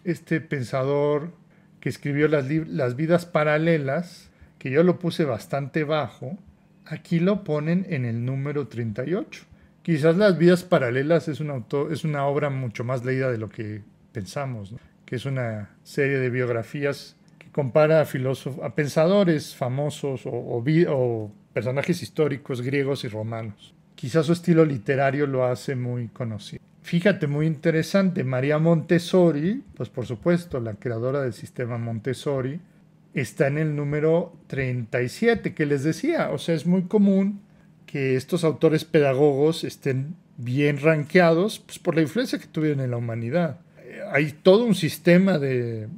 este pensador que escribió las vidas paralelas, que yo lo puse bastante bajo, aquí lo ponen en el número 38. Quizás las vidas paralelas es una obra mucho más leída de lo que pensamos, ¿no? Que es una serie de biografías que compara a pensadores famosos o personajes históricos griegos y romanos. Quizás su estilo literario lo hace muy conocido. Fíjate, muy interesante, María Montessori, pues por supuesto, la creadora del sistema Montessori, está en el número 37, que les decía, o sea, es muy común que estos autores pedagogos estén bien rankeados pues, por la influencia que tuvieron en la humanidad. Hay todo un sistema de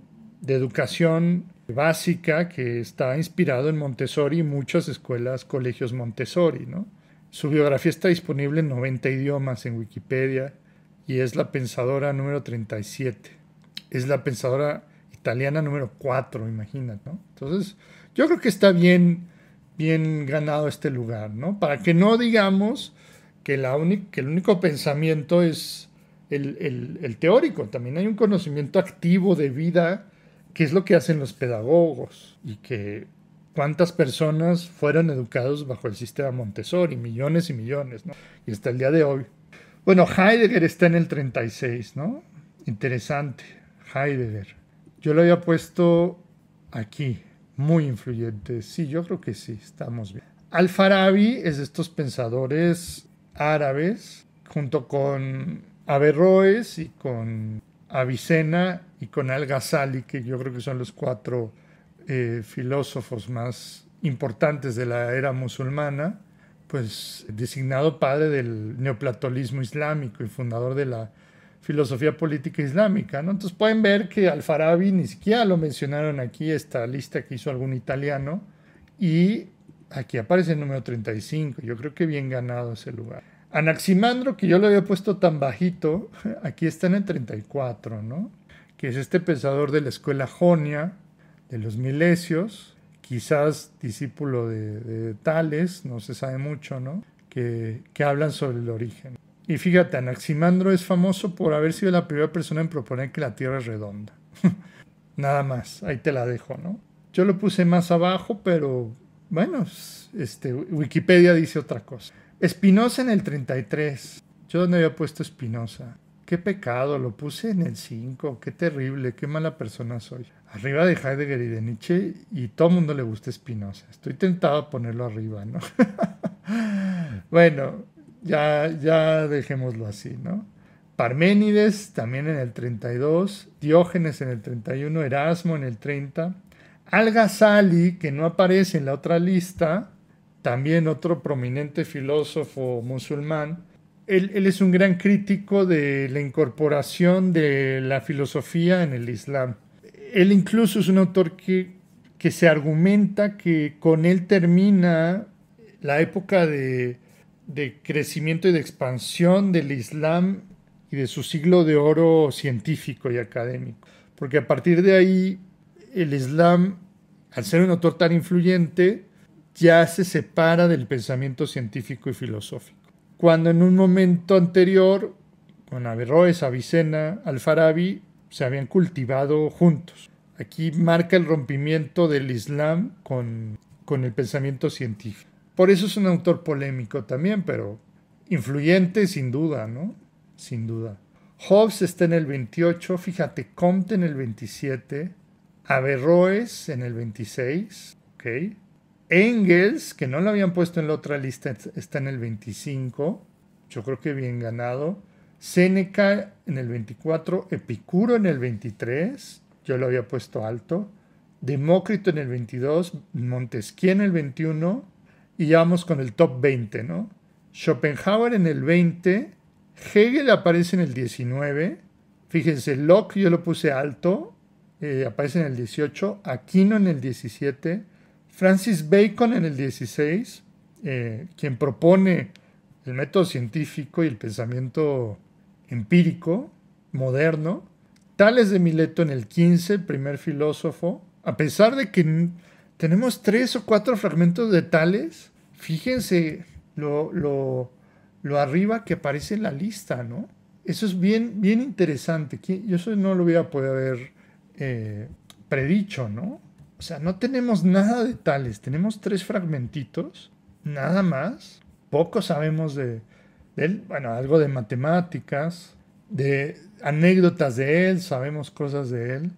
educación básica que está inspirado en Montessori y muchas escuelas, colegios Montessori, ¿no? Su biografía está disponible en 90 idiomas en Wikipedia. y es la pensadora número 37. Es la pensadora italiana número 4, imagínate, ¿no? Entonces, yo creo que está bien, bien ganado este lugar, ¿no? Para que no digamos que, que el único pensamiento es el teórico. También hay un conocimiento activo de vida, que es lo que hacen los pedagogos, y que cuántas personas fueron educados bajo el sistema Montessori, millones y millones, ¿no? Y hasta el día de hoy. Bueno, Heidegger está en el 36, ¿no? Interesante, Heidegger. Yo lo había puesto aquí, muy influyente. Sí, yo creo que sí, estamos bien. Al-Farabi es de estos pensadores árabes, junto con Averroes y con Avicena y con Al-Ghazali, que yo creo que son los 4 filósofos más importantes de la era musulmana, pues designado padre del neoplatonismo islámico y fundador de la filosofía política islámica, ¿no? Entonces pueden ver que Al-Farabi ni siquiera lo mencionaron aquí, esta lista que hizo algún italiano, y aquí aparece el número 35, yo creo que bien ganado ese lugar. Anaximandro, que yo lo había puesto tan bajito, aquí está en el 34, ¿no? Que es este pensador de la escuela jonia, de los milesios, quizás discípulo de Tales, no se sabe mucho, ¿no? Que hablan sobre el origen. Y fíjate, Anaximandro es famoso por haber sido la primera persona en proponer que la Tierra es redonda. Nada más, ahí te la dejo, ¿no? Yo lo puse más abajo, pero bueno, Wikipedia dice otra cosa. Spinoza en el 33. Yo no había puesto Spinoza. Qué pecado, lo puse en el 5. Qué terrible, qué mala persona soy. Arriba de Heidegger y de Nietzsche, y todo el mundo le gusta Spinoza. Estoy tentado a ponerlo arriba, ¿no? Bueno, ya dejémoslo así, ¿no? Parménides también en el 32, Diógenes en el 31, Erasmo en el 30, Al-Ghazali, que no aparece en la otra lista, también otro prominente filósofo musulmán. Él es un gran crítico de la incorporación de la filosofía en el Islam. Él incluso es un autor que se argumenta que con él termina la época de crecimiento y de expansión del Islam y de su siglo de oro científico y académico. Porque a partir de ahí, el Islam, al ser un autor tan influyente, ya se separa del pensamiento científico y filosófico. Cuando en un momento anterior, con Averroes, Avicena, Al-Farabi, se habían cultivado juntos. Aquí marca el rompimiento del Islam con el pensamiento científico. Por eso es un autor polémico también, pero influyente sin duda, ¿no? Sin duda. Hobbes está en el 28, fíjate, Comte en el 27, Averroes en el 26, ¿ok? Engels, que no lo habían puesto en la otra lista, está en el 25, yo creo que bien ganado. Séneca en el 24, Epicuro en el 23, yo lo había puesto alto. Demócrito en el 22, Montesquieu en el 21, y ya vamos con el top 20, ¿no? Schopenhauer en el 20, Hegel aparece en el 19, fíjense, Locke yo lo puse alto, aparece en el 18, Aquino en el 17, Francis Bacon en el 16, quien propone el método científico y el pensamiento empírico moderno. Tales de Mileto en el 15, el primer filósofo. A pesar de que tenemos 3 o 4 fragmentos de Tales, fíjense lo arriba que aparece en la lista, ¿no? Eso es bien, bien interesante. Yo eso no lo hubiera podido haber predicho, ¿no? O sea, no tenemos nada de Tales, tenemos 3 fragmentitos, nada más. Poco sabemos de él, bueno, algo de matemáticas, de anécdotas de él, sabemos cosas de él,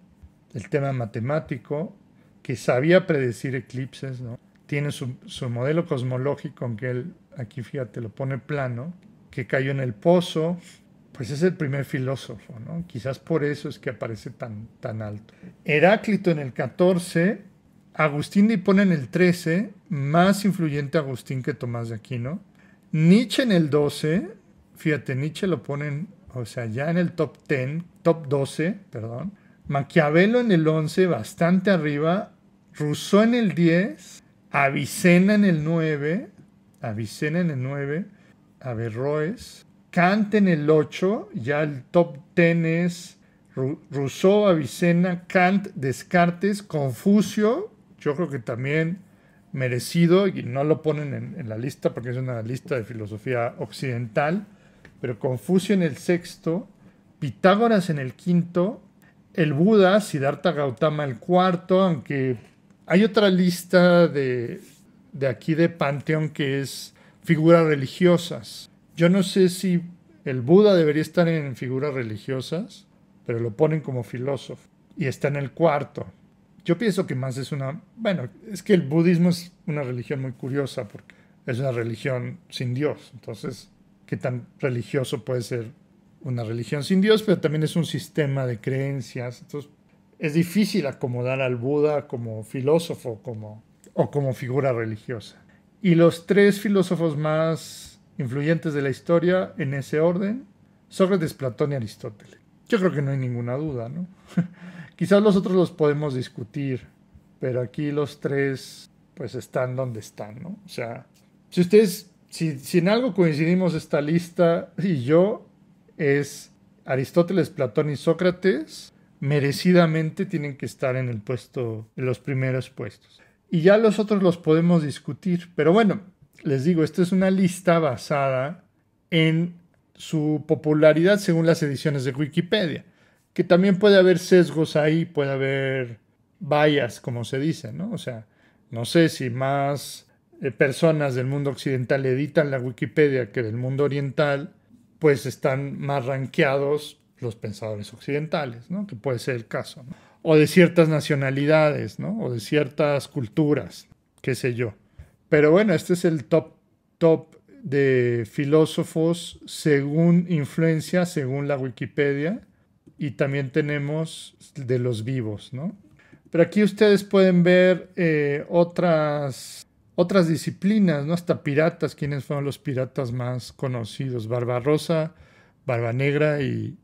el tema matemático, que sabía predecir eclipses, ¿no? Tiene su modelo cosmológico, aunque él, aquí fíjate, lo pone plano, que cayó en el pozo, pues es el primer filósofo, ¿no? Quizás por eso es que aparece tan alto. Heráclito en el 14, Agustín de Hipona en el 13, más influyente Agustín que Tomás de Aquino. Nietzsche en el 12, fíjate, Nietzsche lo ponen, o sea, ya en el top 12, perdón. Maquiavelo en el 11, bastante arriba. Rousseau en el 10, Avicena en el 9, Averroes, Kant en el 8, ya el top 10 es Rousseau, Avicena, Kant, Descartes, Confucio, yo creo que también merecido, y no lo ponen en la lista porque es una lista de filosofía occidental, pero Confucio en el sexto, Pitágoras en el quinto, el Buda, Siddhartha Gautama el cuarto, aunque hay otra lista de aquí de Panteón que es figuras religiosas. Yo no sé si el Buda debería estar en figuras religiosas, pero lo ponen como filósofo y está en el cuarto. Yo pienso que más es una... Bueno, es que el budismo es una religión muy curiosa porque es una religión sin Dios. Entonces, ¿qué tan religioso puede ser una religión sin Dios? Pero también es un sistema de creencias. Entonces, es difícil acomodar al Buda como filósofo o como figura religiosa. Y los tres filósofos más influyentes de la historia, en ese orden, Sócrates, Platón y Aristóteles. Yo creo que no hay ninguna duda, ¿no? Quizás los otros los podemos discutir, pero aquí los tres pues están donde están, ¿no? O sea, si en algo coincidimos esta lista y yo, es Aristóteles, Platón y Sócrates, merecidamente tienen que estar en los primeros puestos. Y ya los otros los podemos discutir, pero bueno, les digo, esta es una lista basada en su popularidad según las ediciones de Wikipedia, que también puede haber sesgos ahí, puede haber bias, como se dice, ¿no? O sea, no sé si más personas del mundo occidental editan la Wikipedia que del mundo oriental, pues están más rankeados los pensadores occidentales, ¿no? Que puede ser el caso, ¿no? O de ciertas nacionalidades, ¿no? O de ciertas culturas, qué sé yo. Pero bueno, este es el top de filósofos según influencia, según la Wikipedia, y también tenemos de los vivos, ¿no? Pero aquí ustedes pueden ver otras disciplinas, ¿no? Hasta piratas, ¿quiénes fueron los piratas más conocidos? Barbarossa, Barbanegra y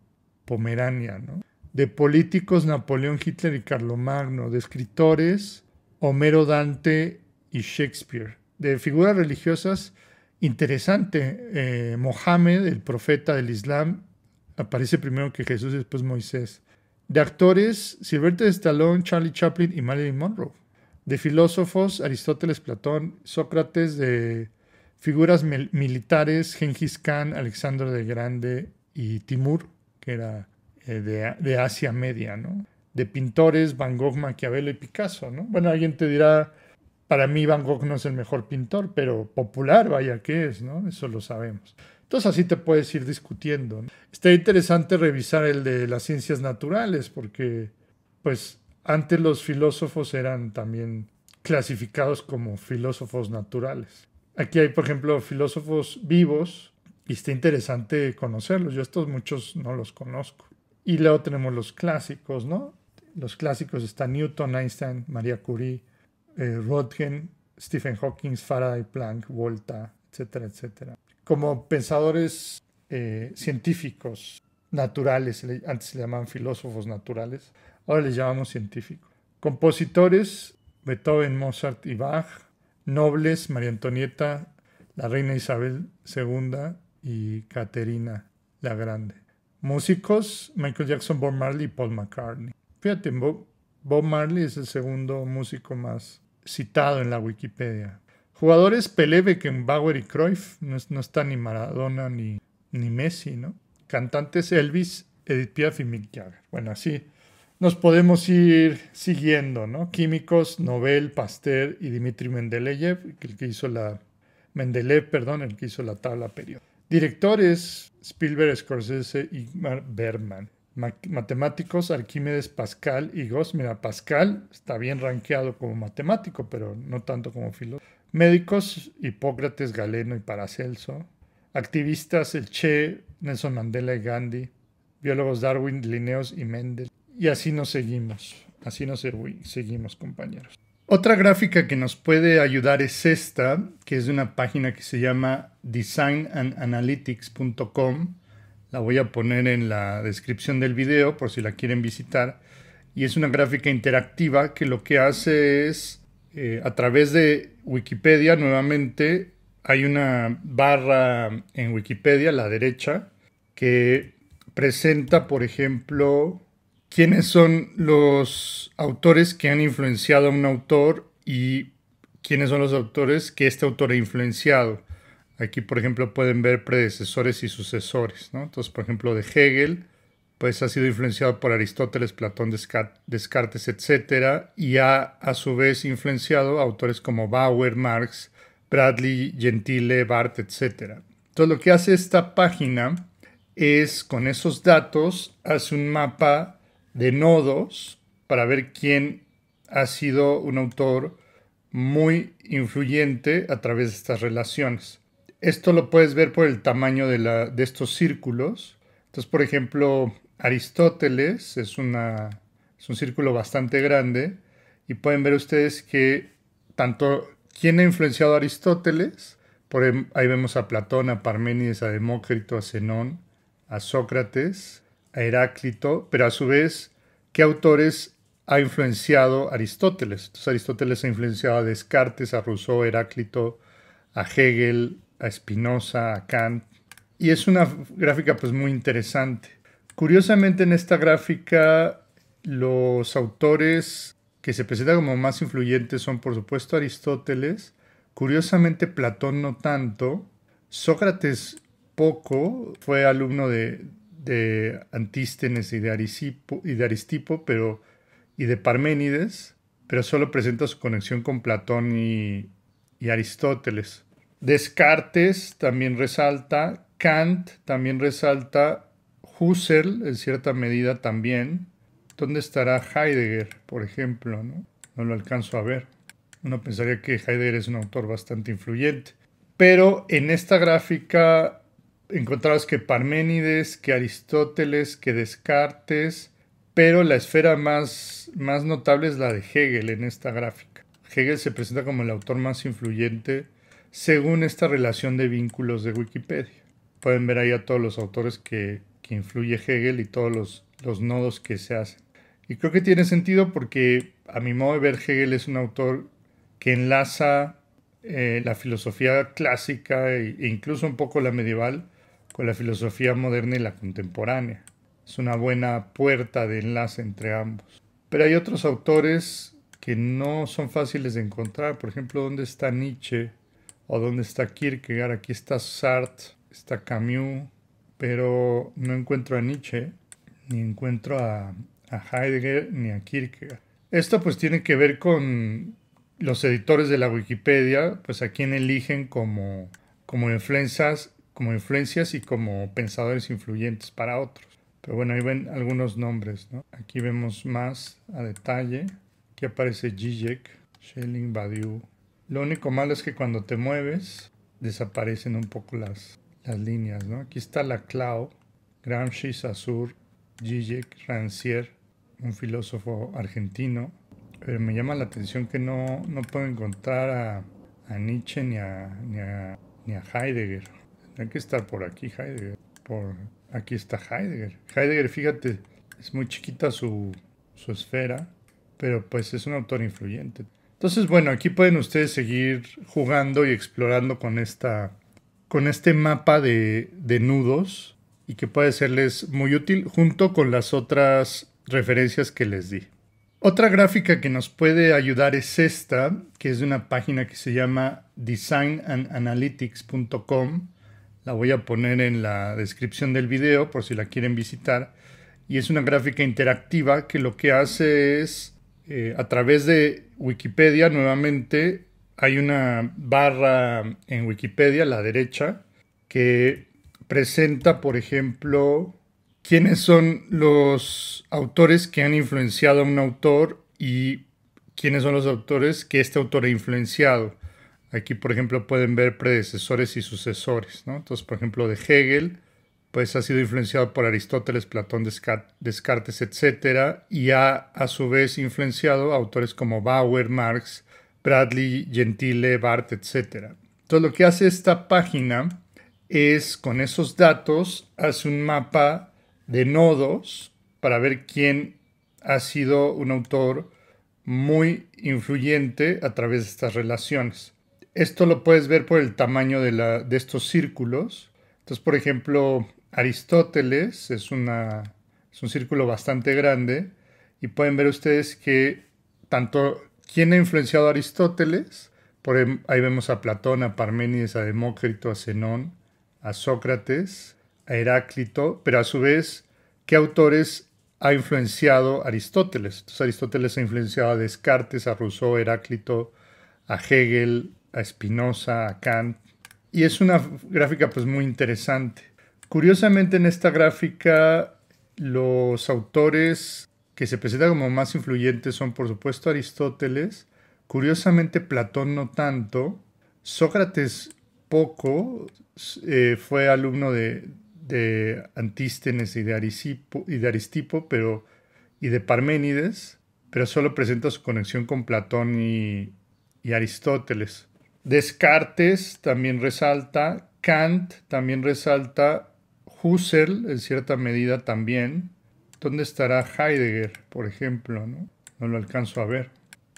Pomerania, ¿no? De políticos, Napoleón, Hitler y Carlomagno. De escritores, Homero, Dante y Shakespeare. De figuras religiosas, interesante, Mohammed, el profeta del Islam, aparece primero que Jesús y después Moisés. De actores, Sylvester Stallone, Charlie Chaplin y Marilyn Monroe. De filósofos, Aristóteles, Platón, Sócrates. De figuras militares, Gengis Khan, Alexandre el Grande y Timur, que era de Asia Media, ¿no? De pintores, Van Gogh, Maquiavelo y Picasso, ¿no? Bueno, alguien te dirá, para mí Van Gogh no es el mejor pintor, pero popular, vaya que es, ¿no? Eso lo sabemos. Entonces así te puedes ir discutiendo, ¿no? Está interesante revisar el de las ciencias naturales, porque pues antes los filósofos eran también clasificados como filósofos naturales. Aquí hay, por ejemplo, filósofos vivos, y está interesante conocerlos. Yo estos muchos no los conozco. Y luego tenemos los clásicos, ¿no? Los clásicos están Newton, Einstein, María Curie, Röntgen, Stephen Hawking, Faraday, Planck, Volta, etcétera, etcétera. Como pensadores científicos naturales, antes se le llamaban filósofos naturales, ahora les llamamos científicos. Compositores, Beethoven, Mozart y Bach. Nobles, María Antonieta, la reina Isabel II y Caterina la Grande. Músicos, Michael Jackson, Bob Marley y Paul McCartney. Fíjate, Bob Marley es el segundo músico más citado en la Wikipedia. Jugadores, Pelé, Beckenbauer y Cruyff. No está ni Maradona ni Messi, ¿no? Cantantes, Elvis, Edith Piaf y Mick Jagger. Bueno, así nos podemos ir siguiendo, ¿no? Químicos, Nobel, Pasteur y Dmitri Mendeleev, el que hizo la tabla periódica. Directores, Spielberg, Scorsese y Bergman. Matemáticos, Arquímedes, Pascal y Gauss. Mira, Pascal está bien rankeado como matemático, pero no tanto como filósofo. Médicos, Hipócrates, Galeno y Paracelso. Activistas, el Che, Nelson Mandela y Gandhi. Biólogos, Darwin, Linnaeus y Mendel. Y así nos seguimos, compañeros. Otra gráfica que nos puede ayudar es esta, que es de una página que se llama designandanalytics.com. La voy a poner en la descripción del video por si la quieren visitar. Y es una gráfica interactiva que lo que hace es, a través de Wikipedia, nuevamente, hay una barra en Wikipedia a la derecha que presenta, por ejemplo, quiénes son los autores que han influenciado a un autor y quiénes son los autores que este autor ha influenciado. Aquí, por ejemplo, pueden ver predecesores y sucesores, ¿no? Entonces, por ejemplo, de Hegel, pues ha sido influenciado por Aristóteles, Platón, Descartes, etcétera, y ha a su vez influenciado a autores como Bauer, Marx, Bradley, Gentile, Barthes, etcétera. Entonces, lo que hace esta página es, con esos datos, hace un mapa de nodos para ver quién ha sido un autor muy influyente a través de estas relaciones. Esto lo puedes ver por el tamaño de estos círculos. Entonces, por ejemplo, Aristóteles es un círculo bastante grande y pueden ver ustedes que tanto quién ha influenciado a Aristóteles, ahí vemos a Platón, a Parménides, a Demócrito, a Zenón, a Sócrates, a Heráclito, pero a su vez, ¿qué autores ha influenciado Aristóteles? Entonces Aristóteles ha influenciado a Descartes, a Rousseau, a Heráclito, a Hegel, a Spinoza, a Kant. Y es una gráfica pues muy interesante. Curiosamente en esta gráfica los autores que se presentan como más influyentes son por supuesto Aristóteles, curiosamente Platón no tanto, Sócrates poco, fue alumno de Antístenes y de Aristipo, y de Parménides, pero solo presenta su conexión con Platón y Aristóteles. Descartes también resalta, Kant también resalta, Husserl en cierta medida también. ¿Dónde estará Heidegger, por ejemplo? No lo alcanzo a ver. Uno pensaría que Heidegger es un autor bastante influyente. Pero en esta gráfica encontramos que Parménides, que Aristóteles, que Descartes, pero la esfera más notable es la de Hegel en esta gráfica. Hegel se presenta como el autor más influyente según esta relación de vínculos de Wikipedia. Pueden ver ahí a todos los autores que influye Hegel y todos los nodos que se hacen. Y creo que tiene sentido porque a mi modo de ver Hegel es un autor que enlaza la filosofía clásica e incluso un poco la medieval con la filosofía moderna y la contemporánea. Es una buena puerta de enlace entre ambos. Pero hay otros autores que no son fáciles de encontrar. Por ejemplo, ¿dónde está Nietzsche? ¿O dónde está Kierkegaard? Aquí está Sartre, está Camus, pero no encuentro a Nietzsche, ni encuentro a Heidegger, ni a Kierkegaard. Esto pues tiene que ver con los editores de la Wikipedia, pues a quién eligen como influencias y como pensadores influyentes para otros. Pero bueno, ahí ven algunos nombres, ¿no? Aquí vemos más a detalle. Aquí aparece Zizek, Schelling, Badiou. Lo único malo es que cuando te mueves desaparecen un poco las líneas, ¿no? Aquí está Laclau, Gramsci, Saussure, Zizek, Rancière, un filósofo argentino. Pero me llama la atención que no puedo encontrar a Nietzsche ni a Heidegger. Tendría que estar por aquí Heidegger. Aquí está Heidegger. Heidegger, fíjate, es muy chiquita su esfera, pero pues es un autor influyente. Entonces, bueno, aquí pueden ustedes seguir jugando y explorando con este mapa de nudos y que puede serles muy útil junto con las otras referencias que les di. Otra gráfica que nos puede ayudar es esta, que es de una página que se llama designandanalytics.com. La voy a poner en la descripción del video por si la quieren visitar. Y es una gráfica interactiva que lo que hace es, a través de Wikipedia, nuevamente, hay una barra en Wikipedia a la derecha que presenta, por ejemplo, quiénes son los autores que han influenciado a un autor y quiénes son los autores que este autor ha influenciado. Aquí, por ejemplo, pueden ver predecesores y sucesores, ¿no? Entonces, por ejemplo, de Hegel, pues ha sido influenciado por Aristóteles, Platón, Descartes, etcétera, y ha a su vez influenciado a autores como Bauer, Marx, Bradley, Gentile, Barthes, etcétera. Entonces, lo que hace esta página es, con esos datos, hace un mapa de nodos para ver quién ha sido un autor muy influyente a través de estas relaciones. Esto lo puedes ver por el tamaño de estos círculos. Entonces, por ejemplo, Aristóteles es un círculo bastante grande y pueden ver ustedes que tanto quién ha influenciado a Aristóteles, ahí vemos a Platón, a Parménides, a Demócrito, a Zenón, a Sócrates, a Heráclito, pero a su vez, ¿qué autores ha influenciado Aristóteles? Entonces Aristóteles ha influenciado a Descartes, a Rousseau, a Heráclito, a Hegel, a Spinoza, a Kant. Y es una gráfica pues muy interesante. Curiosamente en esta gráfica los autores que se presentan como más influyentes son por supuesto Aristóteles, curiosamente Platón no tanto, Sócrates poco, fue alumno de Antístenes y de Aristipo, y de Parménides, pero solo presenta su conexión con Platón y Aristóteles. Descartes también resalta, Kant también resalta, Husserl en cierta medida también. ¿Dónde estará Heidegger, por ejemplo? No lo alcanzo a ver.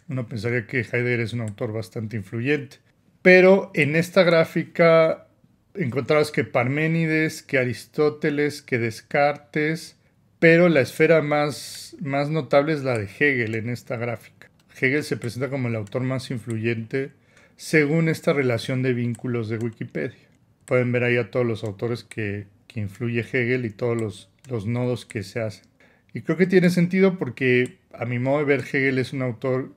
Uno pensaría que Heidegger es un autor bastante influyente. Pero en esta gráfica encontramos que Parménides, que Aristóteles, que Descartes, pero la esfera más notable es la de Hegel en esta gráfica. Hegel se presenta como el autor más influyente según esta relación de vínculos de Wikipedia. Pueden ver ahí a todos los autores que influye Hegel y todos los nodos que se hacen. Y creo que tiene sentido porque a mi modo de ver Hegel es un autor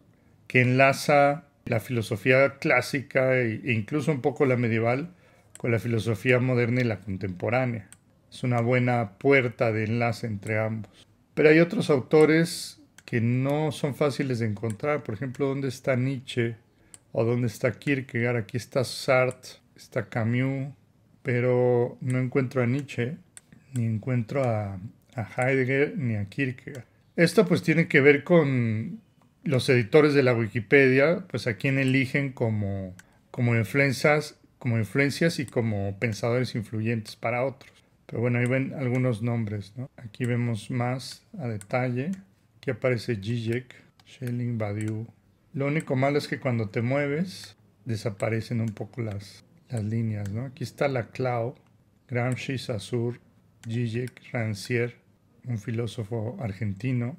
que enlaza la filosofía clásica e incluso un poco la medieval con la filosofía moderna y la contemporánea. Es una buena puerta de enlace entre ambos. Pero hay otros autores que no son fáciles de encontrar. Por ejemplo, ¿dónde está Nietzsche? ¿O dónde está Kierkegaard? Aquí está Sartre, está Camus, pero no encuentro a Nietzsche, ni encuentro a Heidegger, ni a Kierkegaard. Esto pues tiene que ver con los editores de la Wikipedia, pues a quién eligen como influencias y como pensadores influyentes para otros. Pero bueno, ahí ven algunos nombres, ¿no? Aquí vemos más a detalle. Aquí aparece Zizek, Schelling, Badiou. Lo único malo es que cuando te mueves desaparecen un poco las líneas, ¿no? Aquí está Laclau, Gramsci, Saussure, Zizek, Rancière, un filósofo argentino.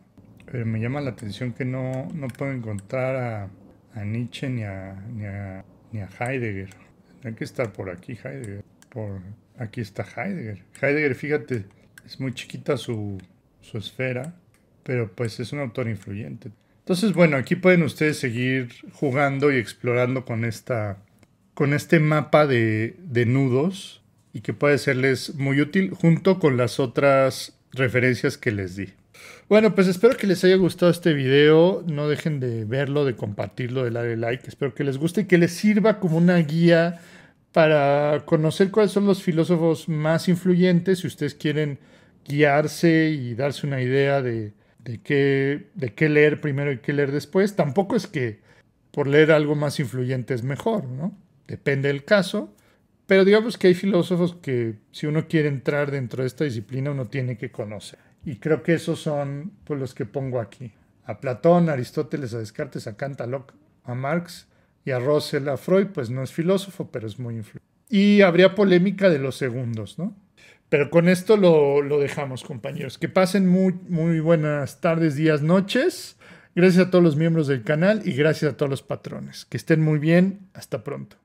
Pero me llama la atención que no puedo encontrar a Nietzsche ni a Heidegger. Tendría que estar por aquí Heidegger. Aquí está Heidegger. Heidegger, fíjate, es muy chiquita su esfera, pero pues es un autor influyente. Entonces, bueno, aquí pueden ustedes seguir jugando y explorando con este mapa de nudos y que puede serles muy útil junto con las otras referencias que les di. Bueno, pues espero que les haya gustado este video. No dejen de verlo, de compartirlo, de darle like. Espero que les guste y que les sirva como una guía para conocer cuáles son los filósofos más influyentes. Si ustedes quieren guiarse y darse una idea de qué leer primero y qué leer después. Tampoco es que por leer algo más influyente es mejor, ¿no? Depende del caso. Pero digamos que hay filósofos que si uno quiere entrar dentro de esta disciplina uno tiene que conocer. Y creo que esos son pues, los que pongo aquí. A Platón, a Aristóteles, a Descartes, a Kant, a Locke, a Marx y a Russell. A Freud pues no es filósofo, pero es muy influyente. Y habría polémica de los segundos, ¿no? Pero con esto lo dejamos, compañeros. Que pasen muy buenas tardes, días, noches. Gracias a todos los miembros del canal y gracias a todos los patrones. Que estén muy bien. Hasta pronto.